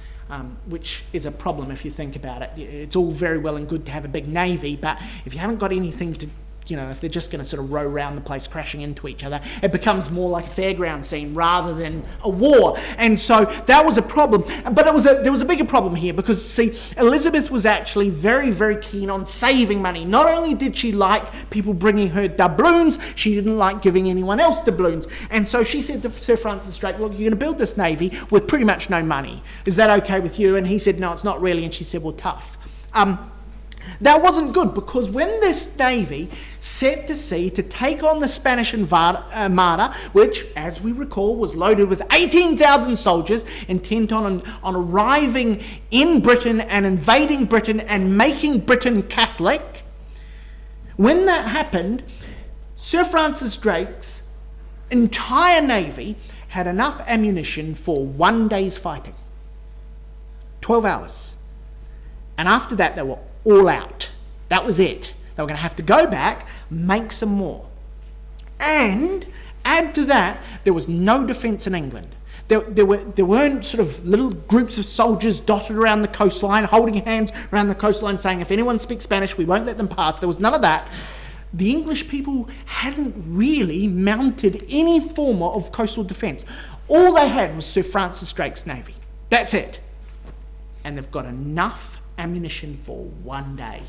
Which is a problem if you think about it. It's all very well and good to have a big navy, but if you haven't got anything to, if they're just going to sort of row around the place crashing into each other, it becomes more like a fairground scene rather than a war. And so that was a problem. But there was a bigger problem here, because, see, Elizabeth was actually very, very keen on saving money. Not only did she like people bringing her doubloons, she didn't like giving anyone else doubloons. And so she said to Sir Francis Drake, look, you're going to build this navy with pretty much no money. Is that okay with you? And he said, no, it's not really. And she said, well, tough. That wasn't good, because when this navy set to sea to take on the Spanish Armada, which, as we recall, was loaded with 18,000 soldiers intent on arriving in Britain and invading Britain and making Britain Catholic, when that happened, Sir Francis Drake's entire navy had enough ammunition for 1 day's fighting. 12 hours. And after that, they were all out. That was it. They were going to have to go back, make some more. And add to that, there was no defence in England. There weren't sort of little groups of soldiers dotted around the coastline, holding hands around the coastline saying, if anyone speaks Spanish, we won't let them pass. There was none of that. The English people hadn't really mounted any form of coastal defence. All they had was Sir Francis Drake's navy. That's it. And they've got enough ammunition for one day.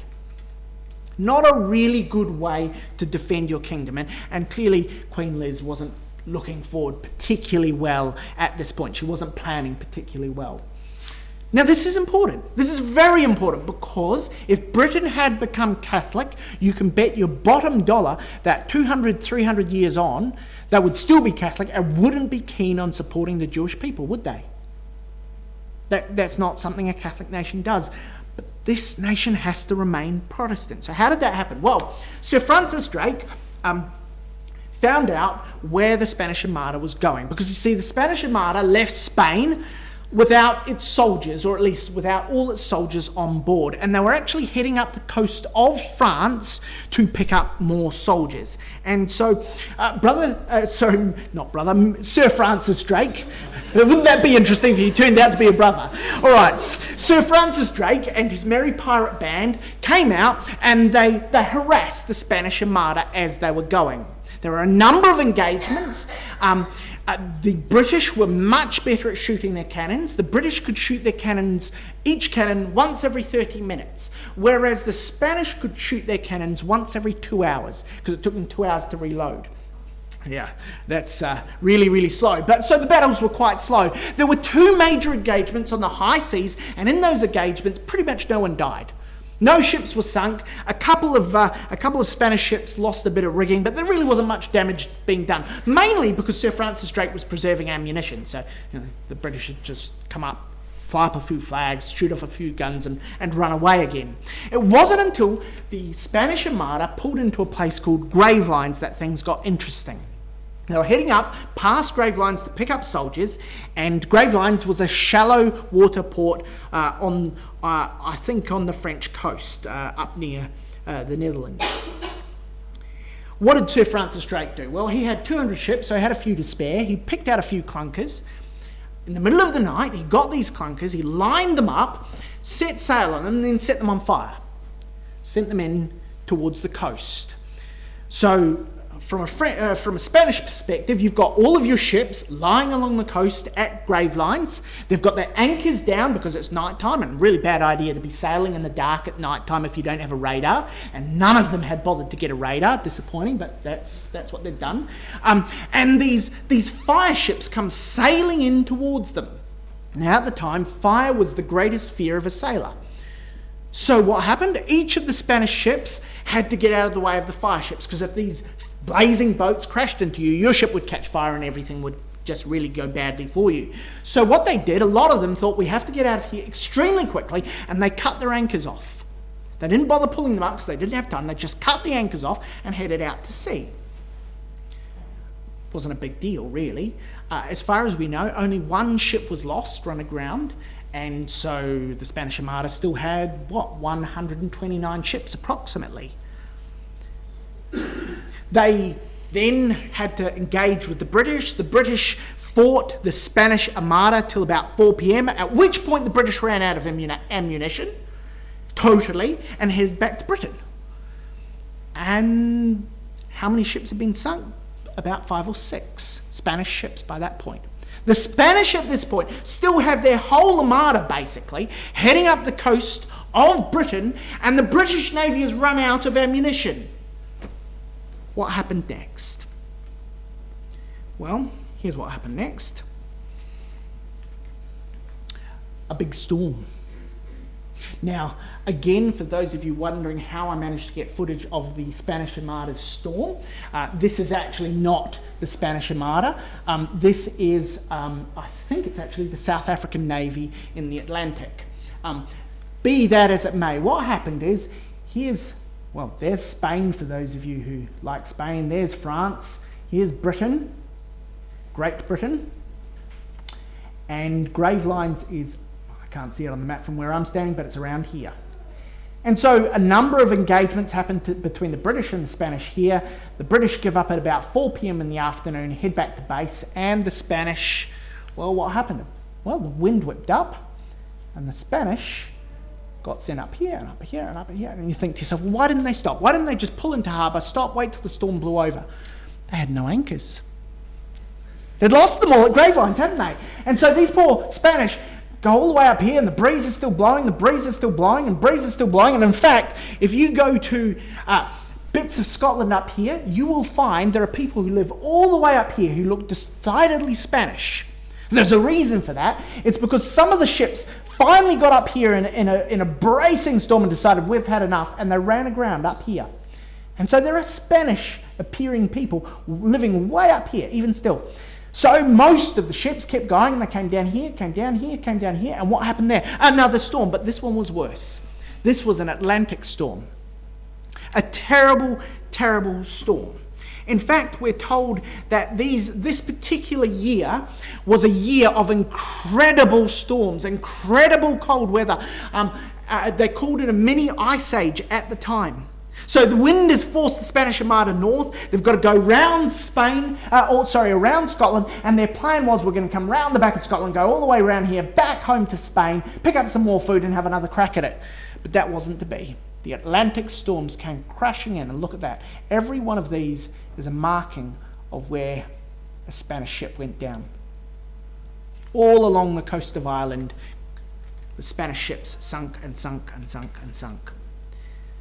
Not a really good way to defend your kingdom. And clearly Queen Liz wasn't looking forward particularly well at this point. She wasn't planning particularly well. Now this is important. This is very important, because if Britain had become Catholic, you can bet your bottom dollar that 200, 300 years on, they would still be Catholic and wouldn't be keen on supporting the Jewish people, would they? That's not something a Catholic nation does. But this nation has to remain Protestant. So how did that happen? Well, Sir Francis Drake found out where the Spanish Armada was going. Because you see, the Spanish Armada left Spain without its soldiers, or at least without all its soldiers on board. And they were actually heading up the coast of France to pick up more soldiers. And so, Sir Francis Drake, wouldn't that be interesting if he turned out to be a brother? All right, Sir Francis Drake and his merry pirate band came out and they harassed the Spanish Armada as they were going. There were a number of engagements. The British were much better at shooting their cannons. The British could shoot their cannons, each cannon, once every 30 minutes, whereas the Spanish could shoot their cannons once every 2 hours, because it took them 2 hours to reload. Yeah, that's really, really slow. But so the battles were quite slow. There were 2 major engagements on the high seas, and in those engagements, pretty much no one died. No ships were sunk. A couple of Spanish ships lost a bit of rigging, but there really wasn't much damage being done. Mainly because Sir Francis Drake was preserving ammunition. So the British had just come up, fly up a few flags, shoot off a few guns, and run away again. It wasn't until the Spanish Armada pulled into a place called Gravelines that things got interesting. They were heading up past Gravelines to pick up soldiers, and Gravelines was a shallow water port I think on the French coast, up near the Netherlands. What did Sir Francis Drake do? Well, he had 200 ships, so he had a few to spare. He picked out a few clunkers. In the middle of the night, he got these clunkers, he lined them up, set sail on them, and then set them on fire. Sent them in towards the coast. So from a Spanish perspective, you've got all of your ships lying along the coast at Gravelines. They've got their anchors down because it's nighttime, and really bad idea to be sailing in the dark at nighttime if you don't have a radar. And none of them had bothered to get a radar. Disappointing, but that's what they've done. And these fire ships come sailing in towards them. Now, at the time, fire was the greatest fear of a sailor. So what happened? Each of the Spanish ships had to get out of the way of the fire ships, because if these blazing boats crashed into you, your ship would catch fire and everything would just really go badly for you. So what they did, a lot of them thought, we have to get out of here extremely quickly, and they cut their anchors off. They didn't bother pulling them up because they didn't have time. They just cut the anchors off and headed out to sea. Wasn't a big deal, really. As far as we know, only one ship was lost, run aground, and so the Spanish Armada still had, 129 ships approximately. They then had to engage with the British. The British fought the Spanish Armada till about 4 p.m, at which point the British ran out of ammunition, totally, and headed back to Britain. And how many ships had been sunk? About 5 or 6 Spanish ships by that point. The Spanish at this point still have their whole armada basically heading up the coast of Britain, and the British Navy has run out of ammunition. What happened next? Well, here's what happened next. A big storm. Now, again, for those of you wondering how I managed to get footage of the Spanish Armada's storm, this is actually not the Spanish Armada. This is, I think it's actually the South African Navy in the Atlantic. Be that as it may, what happened is, there's Spain for those of you who like Spain. There's France. Here's Britain, Great Britain. And Gravelines is, I can't see it on the map from where I'm standing, but it's around here. And so a number of engagements happened between the British and the Spanish here. The British give up at about 4 p.m. in the afternoon, head back to base, and the Spanish, what happened? Well, the wind whipped up, and the Spanish got sent up here and up here and up here. And you think to yourself, why didn't they stop? Why didn't they just pull into harbour, stop, wait till the storm blew over? They had no anchors. They'd lost them all at Gravelines, hadn't they? And so these poor Spanish go all the way up here, and the breeze is still blowing, the breeze is still blowing, and the breeze is still blowing. And in fact, if you go to bits of Scotland up here, you will find there are people who live all the way up here who look decidedly Spanish. There's a reason for that. It's because some of the ships finally got up here in a bracing storm and decided we've had enough, and they ran aground up here. And so there are Spanish appearing people living way up here, even still. So most of the ships kept going, and they came down here, came down here, came down here, and what happened there? Another storm, but this one was worse. This was an Atlantic storm. A terrible, terrible storm. In fact, we're told that this particular year was a year of incredible storms, incredible cold weather. They called it a mini ice age at the time. So the wind has forced the Spanish Armada north. They've got to go around around Scotland, and their plan was we're going to come round the back of Scotland, go all the way around here, back home to Spain, pick up some more food and have another crack at it. But that wasn't to be. The Atlantic storms came crashing in, and look at that. Every one of these is a marking of where a Spanish ship went down. All along the coast of Ireland, the Spanish ships sunk and sunk and sunk and sunk.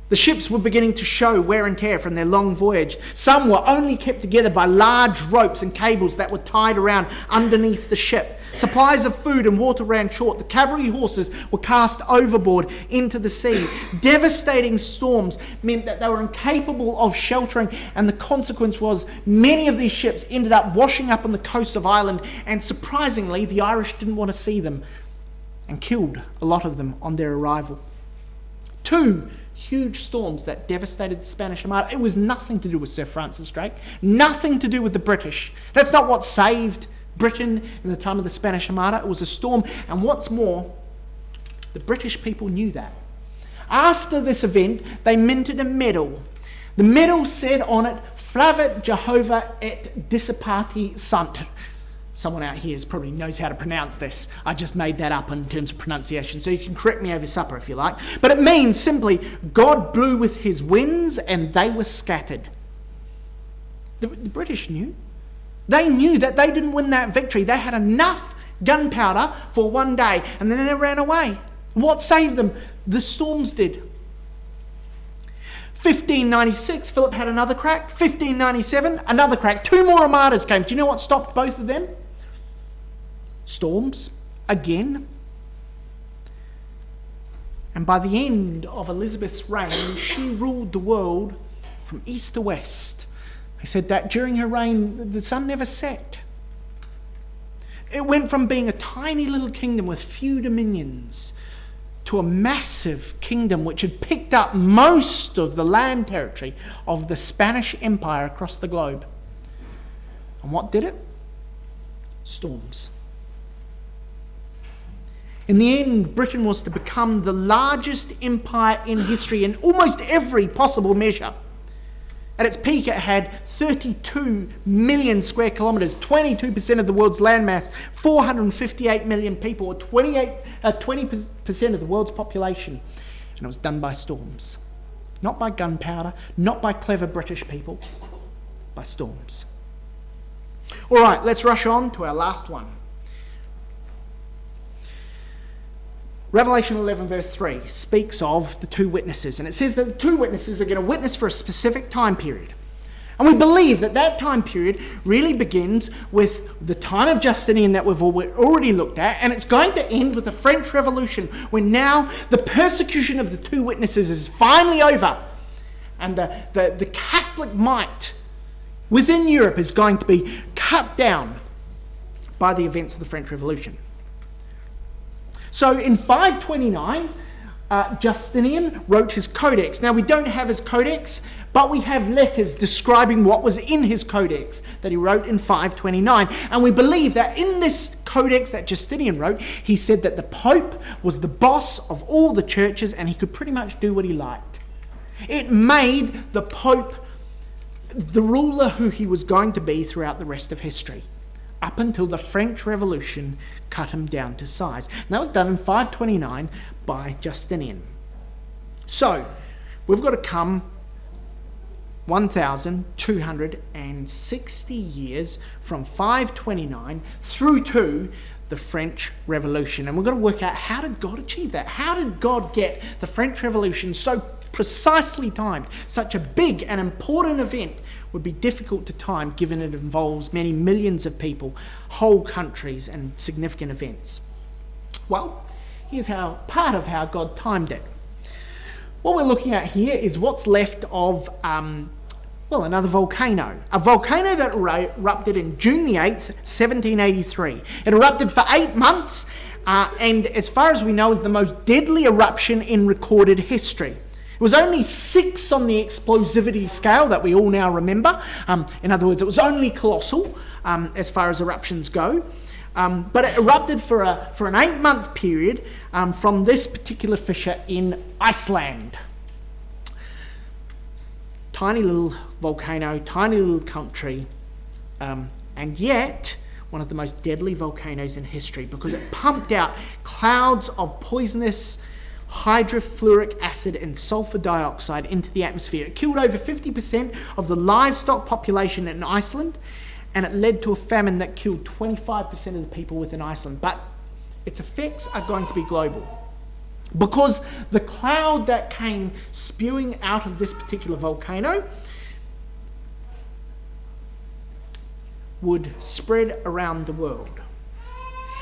The ships were beginning to show wear and tear from their long voyage. Some were only kept together by large ropes and cables that were tied around underneath the ship. Supplies of food and water ran short. The cavalry horses were cast overboard into the sea. Devastating storms meant that they were incapable of sheltering, and the consequence was many of these ships ended up washing up on the coast of Ireland, and surprisingly, the Irish didn't want to see them and killed a lot of them on their arrival. 2 huge storms that devastated the Spanish Armada. It was nothing to do with Sir Francis Drake, nothing to do with the British. That's not what saved Britain in the time of the Spanish Armada. It was a storm, and what's more, the British people knew that. After this event, they minted a medal. The medal said on it, Flavit Jehovah et dissipati sunt. Someone out here probably knows how to pronounce this. I just made that up in terms of pronunciation, so you can correct me over supper if you like. But it means simply, God blew with his winds and they were scattered. The British knew. They knew that they didn't win that victory. They had enough gunpowder for one day, and then they ran away. What saved them? The storms did. 1596, Philip had another crack. 1597, another crack. 2 more armadas came. Do you know what stopped both of them? Storms, again. And by the end of Elizabeth's reign, she ruled the world from east to west. He said that during her reign, the sun never set. It went from being a tiny little kingdom with few dominions to a massive kingdom which had picked up most of the land territory of the Spanish Empire across the globe. And what did it? Storms. In the end, Britain was to become the largest empire in history in almost every possible measure. At its peak, it had 32 million square kilometres, 22% of the world's landmass, 458 million people, or 20% of the world's population. And it was done by storms. Not by gunpowder, not by clever British people, by storms. All right, let's rush on to our last one. Revelation 11 verse 3 speaks of the 2 witnesses, and it says that the 2 witnesses are going to witness for a specific time period. And we believe that that time period really begins with the time of Justinian that we've already looked at, and it's going to end with the French Revolution, when now the persecution of the 2 witnesses is finally over, and the Catholic might within Europe is going to be cut down by the events of the French Revolution. So in 529, Justinian wrote his codex. Now we don't have his codex, but we have letters describing what was in his codex that he wrote in 529. And we believe that in this codex that Justinian wrote, he said that the Pope was the boss of all the churches and he could pretty much do what he liked. It made the Pope the ruler who he was going to be throughout the rest of history, up until the French Revolution cut him down to size. And that was done in 529 by Justinian. So, we've got to come 1,260 years from 529 through to the French Revolution. And we're going to work out, how did God achieve that? How did God get the French Revolution so precisely timed? Such a big and important event would be difficult to time, given it involves many millions of people, whole countries, and significant events. Well, here's part of how God timed it. What we're looking at here is what's left of another volcano. A volcano that erupted in June the 8th, 1783. It erupted for 8 months, and as far as we know, is the most deadly eruption in recorded history. It was only 6 on the explosivity scale that we all now remember. In other words, it was only colossal as far as eruptions go. But it erupted for an 8-month period from this particular fissure in Iceland. Tiny little volcano, tiny little country, and yet one of the most deadly volcanoes in history, because it pumped out clouds of poisonous hydrofluoric acid and sulfur dioxide into the atmosphere. It killed over 50% of the livestock population in Iceland, and it led to a famine that killed 25% of the people within Iceland. But its effects are going to be global, because the cloud that came spewing out of this particular volcano would spread around the world.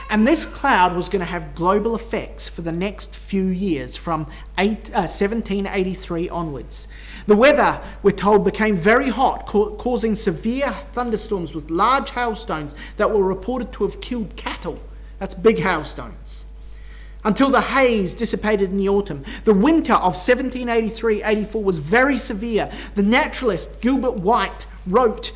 And this cloud was going to have global effects for the next few years, from 1783 onwards. The weather, we're told, became very hot, causing severe thunderstorms with large hailstones that were reported to have killed cattle. That's big hailstones. Until the haze dissipated in the autumn. The winter of 1783-84 was very severe. The naturalist Gilbert White wrote,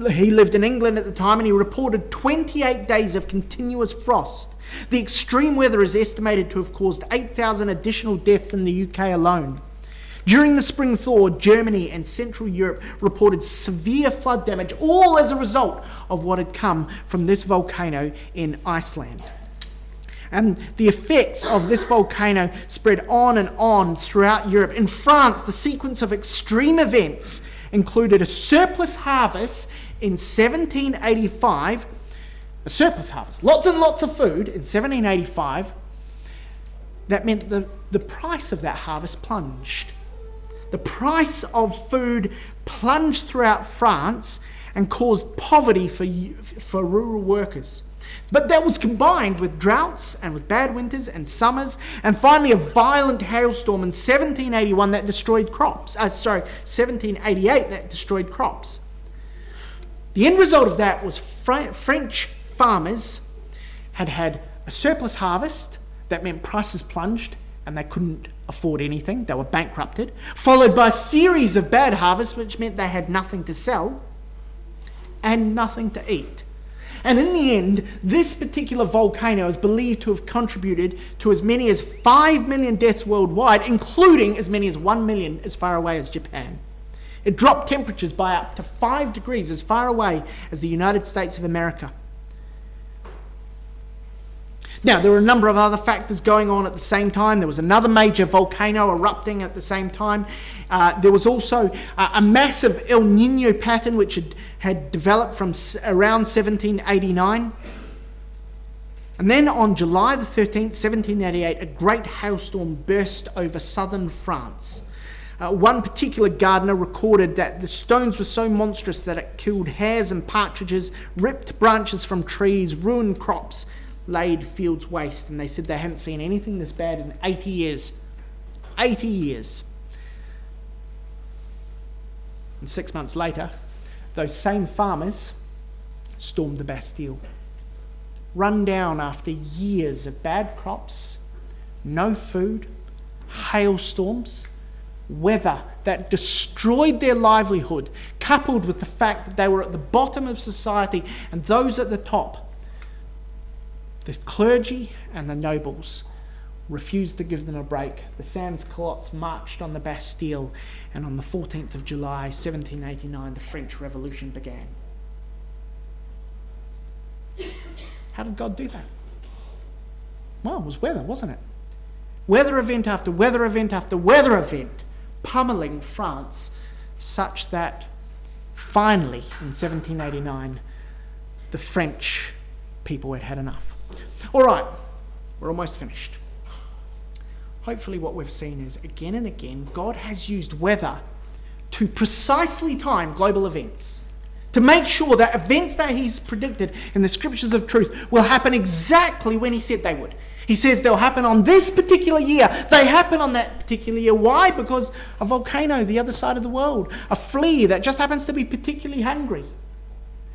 he lived in England at the time, and he reported 28 days of continuous frost. The extreme weather is estimated to have caused 8,000 additional deaths in the UK alone. During the spring thaw, Germany and Central Europe reported severe flood damage, all as a result of what had come from this volcano in Iceland. And the effects of this volcano spread on and on throughout Europe. In France, the sequence of extreme events included a surplus harvest in 1785, a surplus harvest, lots and lots of food in 1785. That meant the price of that harvest plunged. The price of food plunged throughout France and caused poverty for rural workers. But that was combined with droughts and with bad winters and summers, and finally a violent hailstorm in 1781 that destroyed crops. 1788 that destroyed crops. The end result of that was French farmers had a surplus harvest. That meant prices plunged and they couldn't afford anything. They were bankrupted. Followed by a series of bad harvests, which meant they had nothing to sell and nothing to eat. And in the end, this particular volcano is believed to have contributed to as many as 5 million deaths worldwide, including as many as 1 million as far away as Japan. It dropped temperatures by up to 5 degrees as far away as the United States of America. Now, there were a number of other factors going on at the same time. There was another major volcano erupting at the same time. There was also a massive El Nino pattern which had developed from around 1789. And then on July the 13th, 1788, a great hailstorm burst over southern France. One particular gardener recorded that the stones were so monstrous that it killed hares and partridges, ripped branches from trees, ruined crops, laid fields waste. And they said they hadn't seen anything this bad in 80 years. 80 years. And 6 months later, those same farmers stormed the Bastille. Run down after years of bad crops, no food, hailstorms, weather that destroyed their livelihood, coupled with the fact that they were at the bottom of society and those at the top, the clergy and the nobles, refused to give them a break. The sans-culottes marched on the Bastille, and on the 14th of July, 1789, the French Revolution began. How did God do that? Well, it was weather, wasn't it? Weather event after weather event after weather event, pummeling France, such that finally, in 1789, the French people had had enough. All right, we're almost finished. Hopefully what we've seen is, again and again, God has used weather to precisely time global events, to make sure that events that he's predicted in the scriptures of truth will happen exactly when he said they would. He says they'll happen on this particular year. They happen on that particular year. Why? Because a volcano the other side of the world, a flea that just happens to be particularly hungry.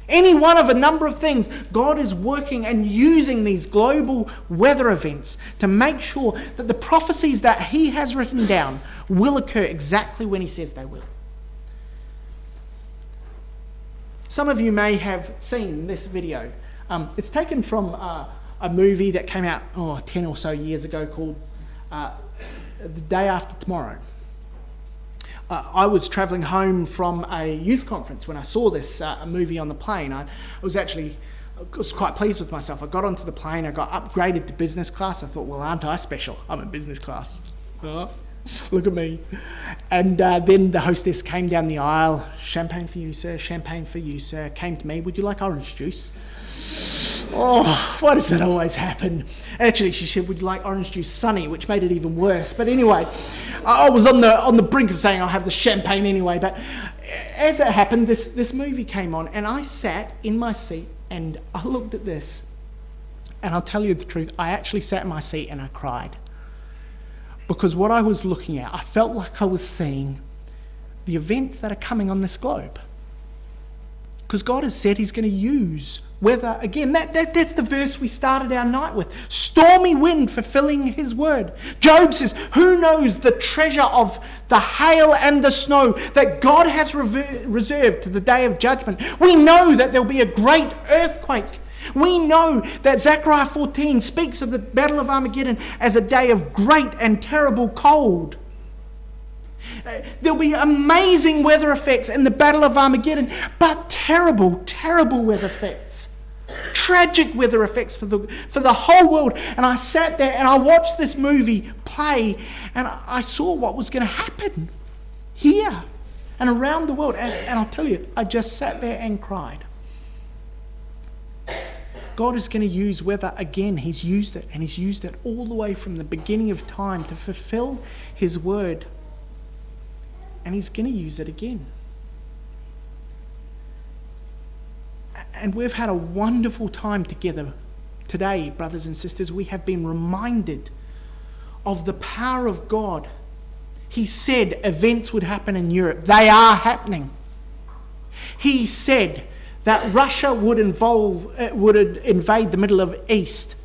Any one of a number of things, God is working and using these global weather events to make sure that the prophecies that he has written down will occur exactly when he says they will. Some of you may have seen this video. It's taken from a movie that came out 10 or so years ago called The Day After Tomorrow. I was travelling home from a youth conference when I saw this movie on the plane. I was quite pleased with myself. I got onto the plane, I got upgraded to business class. I thought, well, aren't I special? I'm in business class. Look at me. And then the hostess came down the aisle. Champagne for you, sir. Champagne for you, sir. Came to me. Would you like orange juice? Oh, why does that always happen? Actually, she said, would you like orange juice sunny, which made it even worse. But anyway, I was on the brink of saying I'll have the champagne anyway. But as it happened, this movie came on, and I sat in my seat and I looked at this. And I'll tell you the truth, I actually sat in my seat and I cried. Because what I was looking at, I felt like I was seeing the events that are coming on this globe. Because God has said he's going to use weather. Again, that's the verse we started our night with. Stormy wind fulfilling his word. Job says, who knows the treasure of the hail and the snow that God has reserved to the day of judgment. We know that there'll be a great earthquake. We know that Zechariah 14 speaks of the Battle of Armageddon as a day of great and terrible cold. There'll be amazing weather effects in the Battle of Armageddon, but terrible, terrible weather effects. Tragic weather effects for the whole world. And I sat there and I watched this movie play, and I saw what was going to happen here and around the world. And I'll tell you, I just sat there and cried. God is going to use weather again. He's used it, and he's used it all the way from the beginning of time to fulfill his word. And he's going to use it again. And we've had a wonderful time together today, brothers and sisters. We have been reminded of the power of God. He said events would happen in Europe. They are happening. He said that Russia would invade the Middle of East.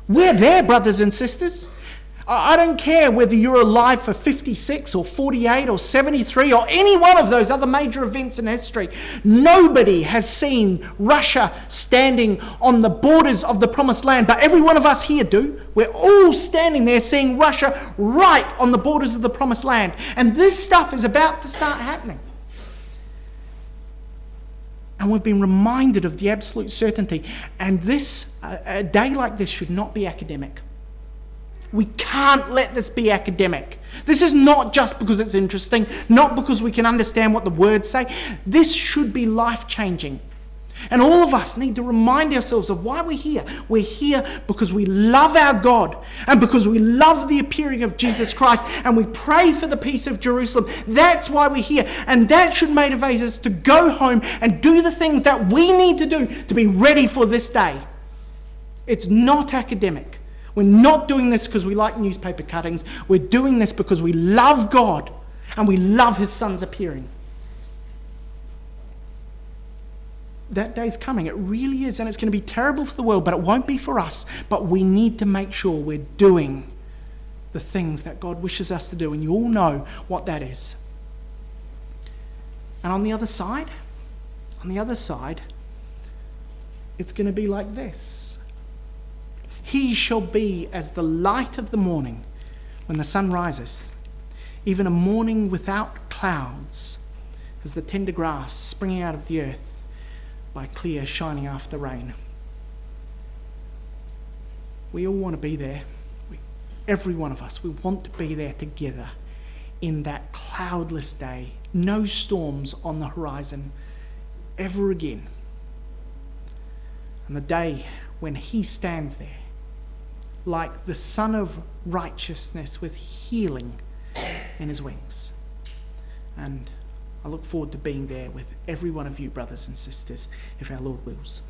We're there, brothers and sisters. I don't care whether you're alive for 56 or 48 or 73 or any one of those other major events in history. Nobody has seen Russia standing on the borders of the promised land, but every one of us here do. We're all standing there seeing Russia right on the borders of the promised land. And this stuff is about to start happening. And we've been reminded of the absolute certainty. And a day like this should not be academic. We can't let this be academic. This is not just because it's interesting, not because we can understand what the words say. This should be life-changing. And all of us need to remind ourselves of why we're here. We're here because we love our God and because we love the appearing of Jesus Christ, and we pray for the peace of Jerusalem. That's why we're here. And that should motivate us to go home and do the things that we need to do to be ready for this day. It's not academic. We're not doing this because we like newspaper cuttings. We're doing this because we love God and we love his son's appearing. That day's coming. It really is. And it's going to be terrible for the world, but it won't be for us. But we need to make sure we're doing the things that God wishes us to do. And you all know what that is. And on the other side, it's going to be like this. He shall be as the light of the morning when the sun rises, even a morning without clouds, as the tender grass springing out of the earth by clear shining after rain. We all want to be there. Every one of us, we want to be there together in that cloudless day. No storms on the horizon ever again. And the day when he stands there like the Son of Righteousness with healing in his wings. And I look forward to being there with every one of you, brothers and sisters, if our Lord wills.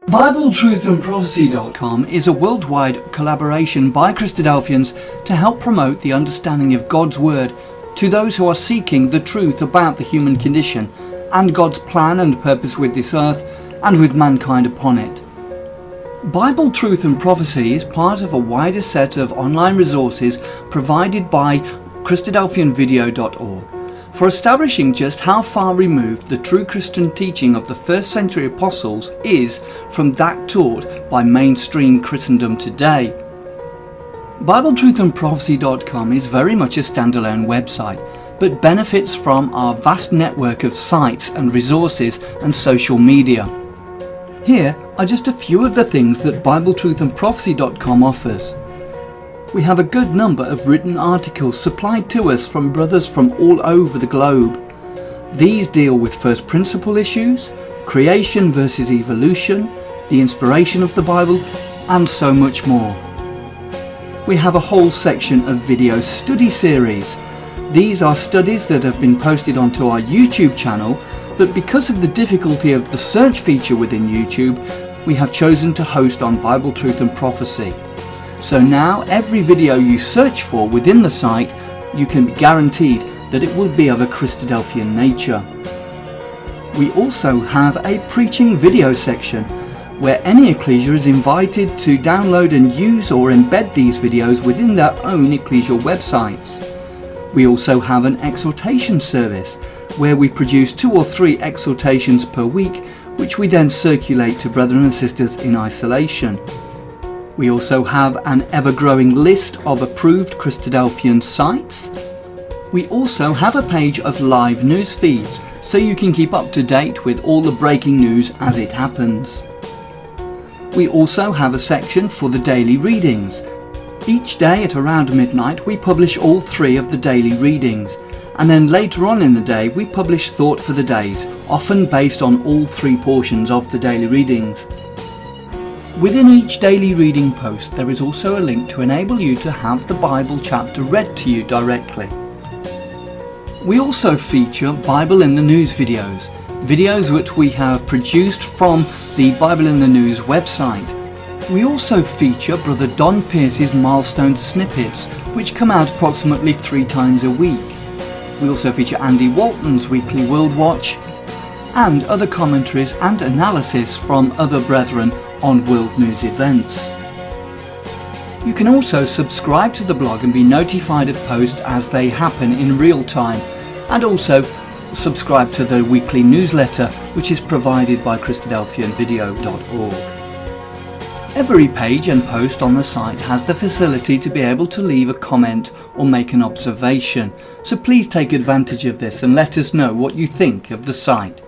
BibleTruthAndProphecy.com is a worldwide collaboration by Christadelphians to help promote the understanding of God's Word to those who are seeking the truth about the human condition and God's plan and purpose with this earth and with mankind upon it. Bible Truth and Prophecy is part of a wider set of online resources provided by Christadelphianvideo.org for establishing just how far removed the true Christian teaching of the first century apostles is from that taught by mainstream Christendom today. BibleTruthAndProphecy.com is very much a standalone website, but benefits from our vast network of sites and resources and social media. Here are just a few of the things that BibleTruthAndProphecy.com offers. We have a good number of written articles supplied to us from brothers from all over the globe. These deal with first principle issues, creation versus evolution, the inspiration of the Bible, and so much more. We have a whole section of video study series. These are studies that have been posted onto our YouTube channel, but because of the difficulty of the search feature within YouTube, we have chosen to host on Bible Truth and Prophecy. So now every video you search for within the site, you can be guaranteed that it will be of a Christadelphian nature. We also have a preaching video section where any ecclesia is invited to download and use or embed these videos within their own ecclesial websites. We also have an exhortation service where we produce 2 or 3 exhortations per week, which we then circulate to brethren and sisters in isolation. We also have an ever-growing list of approved Christadelphian sites. We also have a page of live news feeds, so you can keep up to date with all the breaking news as it happens. We also have a section for the daily readings. Each day at around midnight we publish all 3 of the daily readings, and then later on in the day we publish thought for the days, often based on all 3 portions of the daily readings. Within each daily reading post there is also a link to enable you to have the Bible chapter read to you directly. We also feature Bible in the News videos which we have produced from the Bible in the News website. We also feature Brother Don Pierce's milestone snippets, which come out approximately 3 times a week. We also feature Andy Walton's weekly World Watch and other commentaries and analysis from other brethren on world news events. You can also subscribe to the blog and be notified of posts as they happen in real time, and also subscribe to the weekly newsletter which is provided by Christadelphianvideo.org. Every page and post on the site has the facility to be able to leave a comment or make an observation, so please take advantage of this and let us know what you think of the site.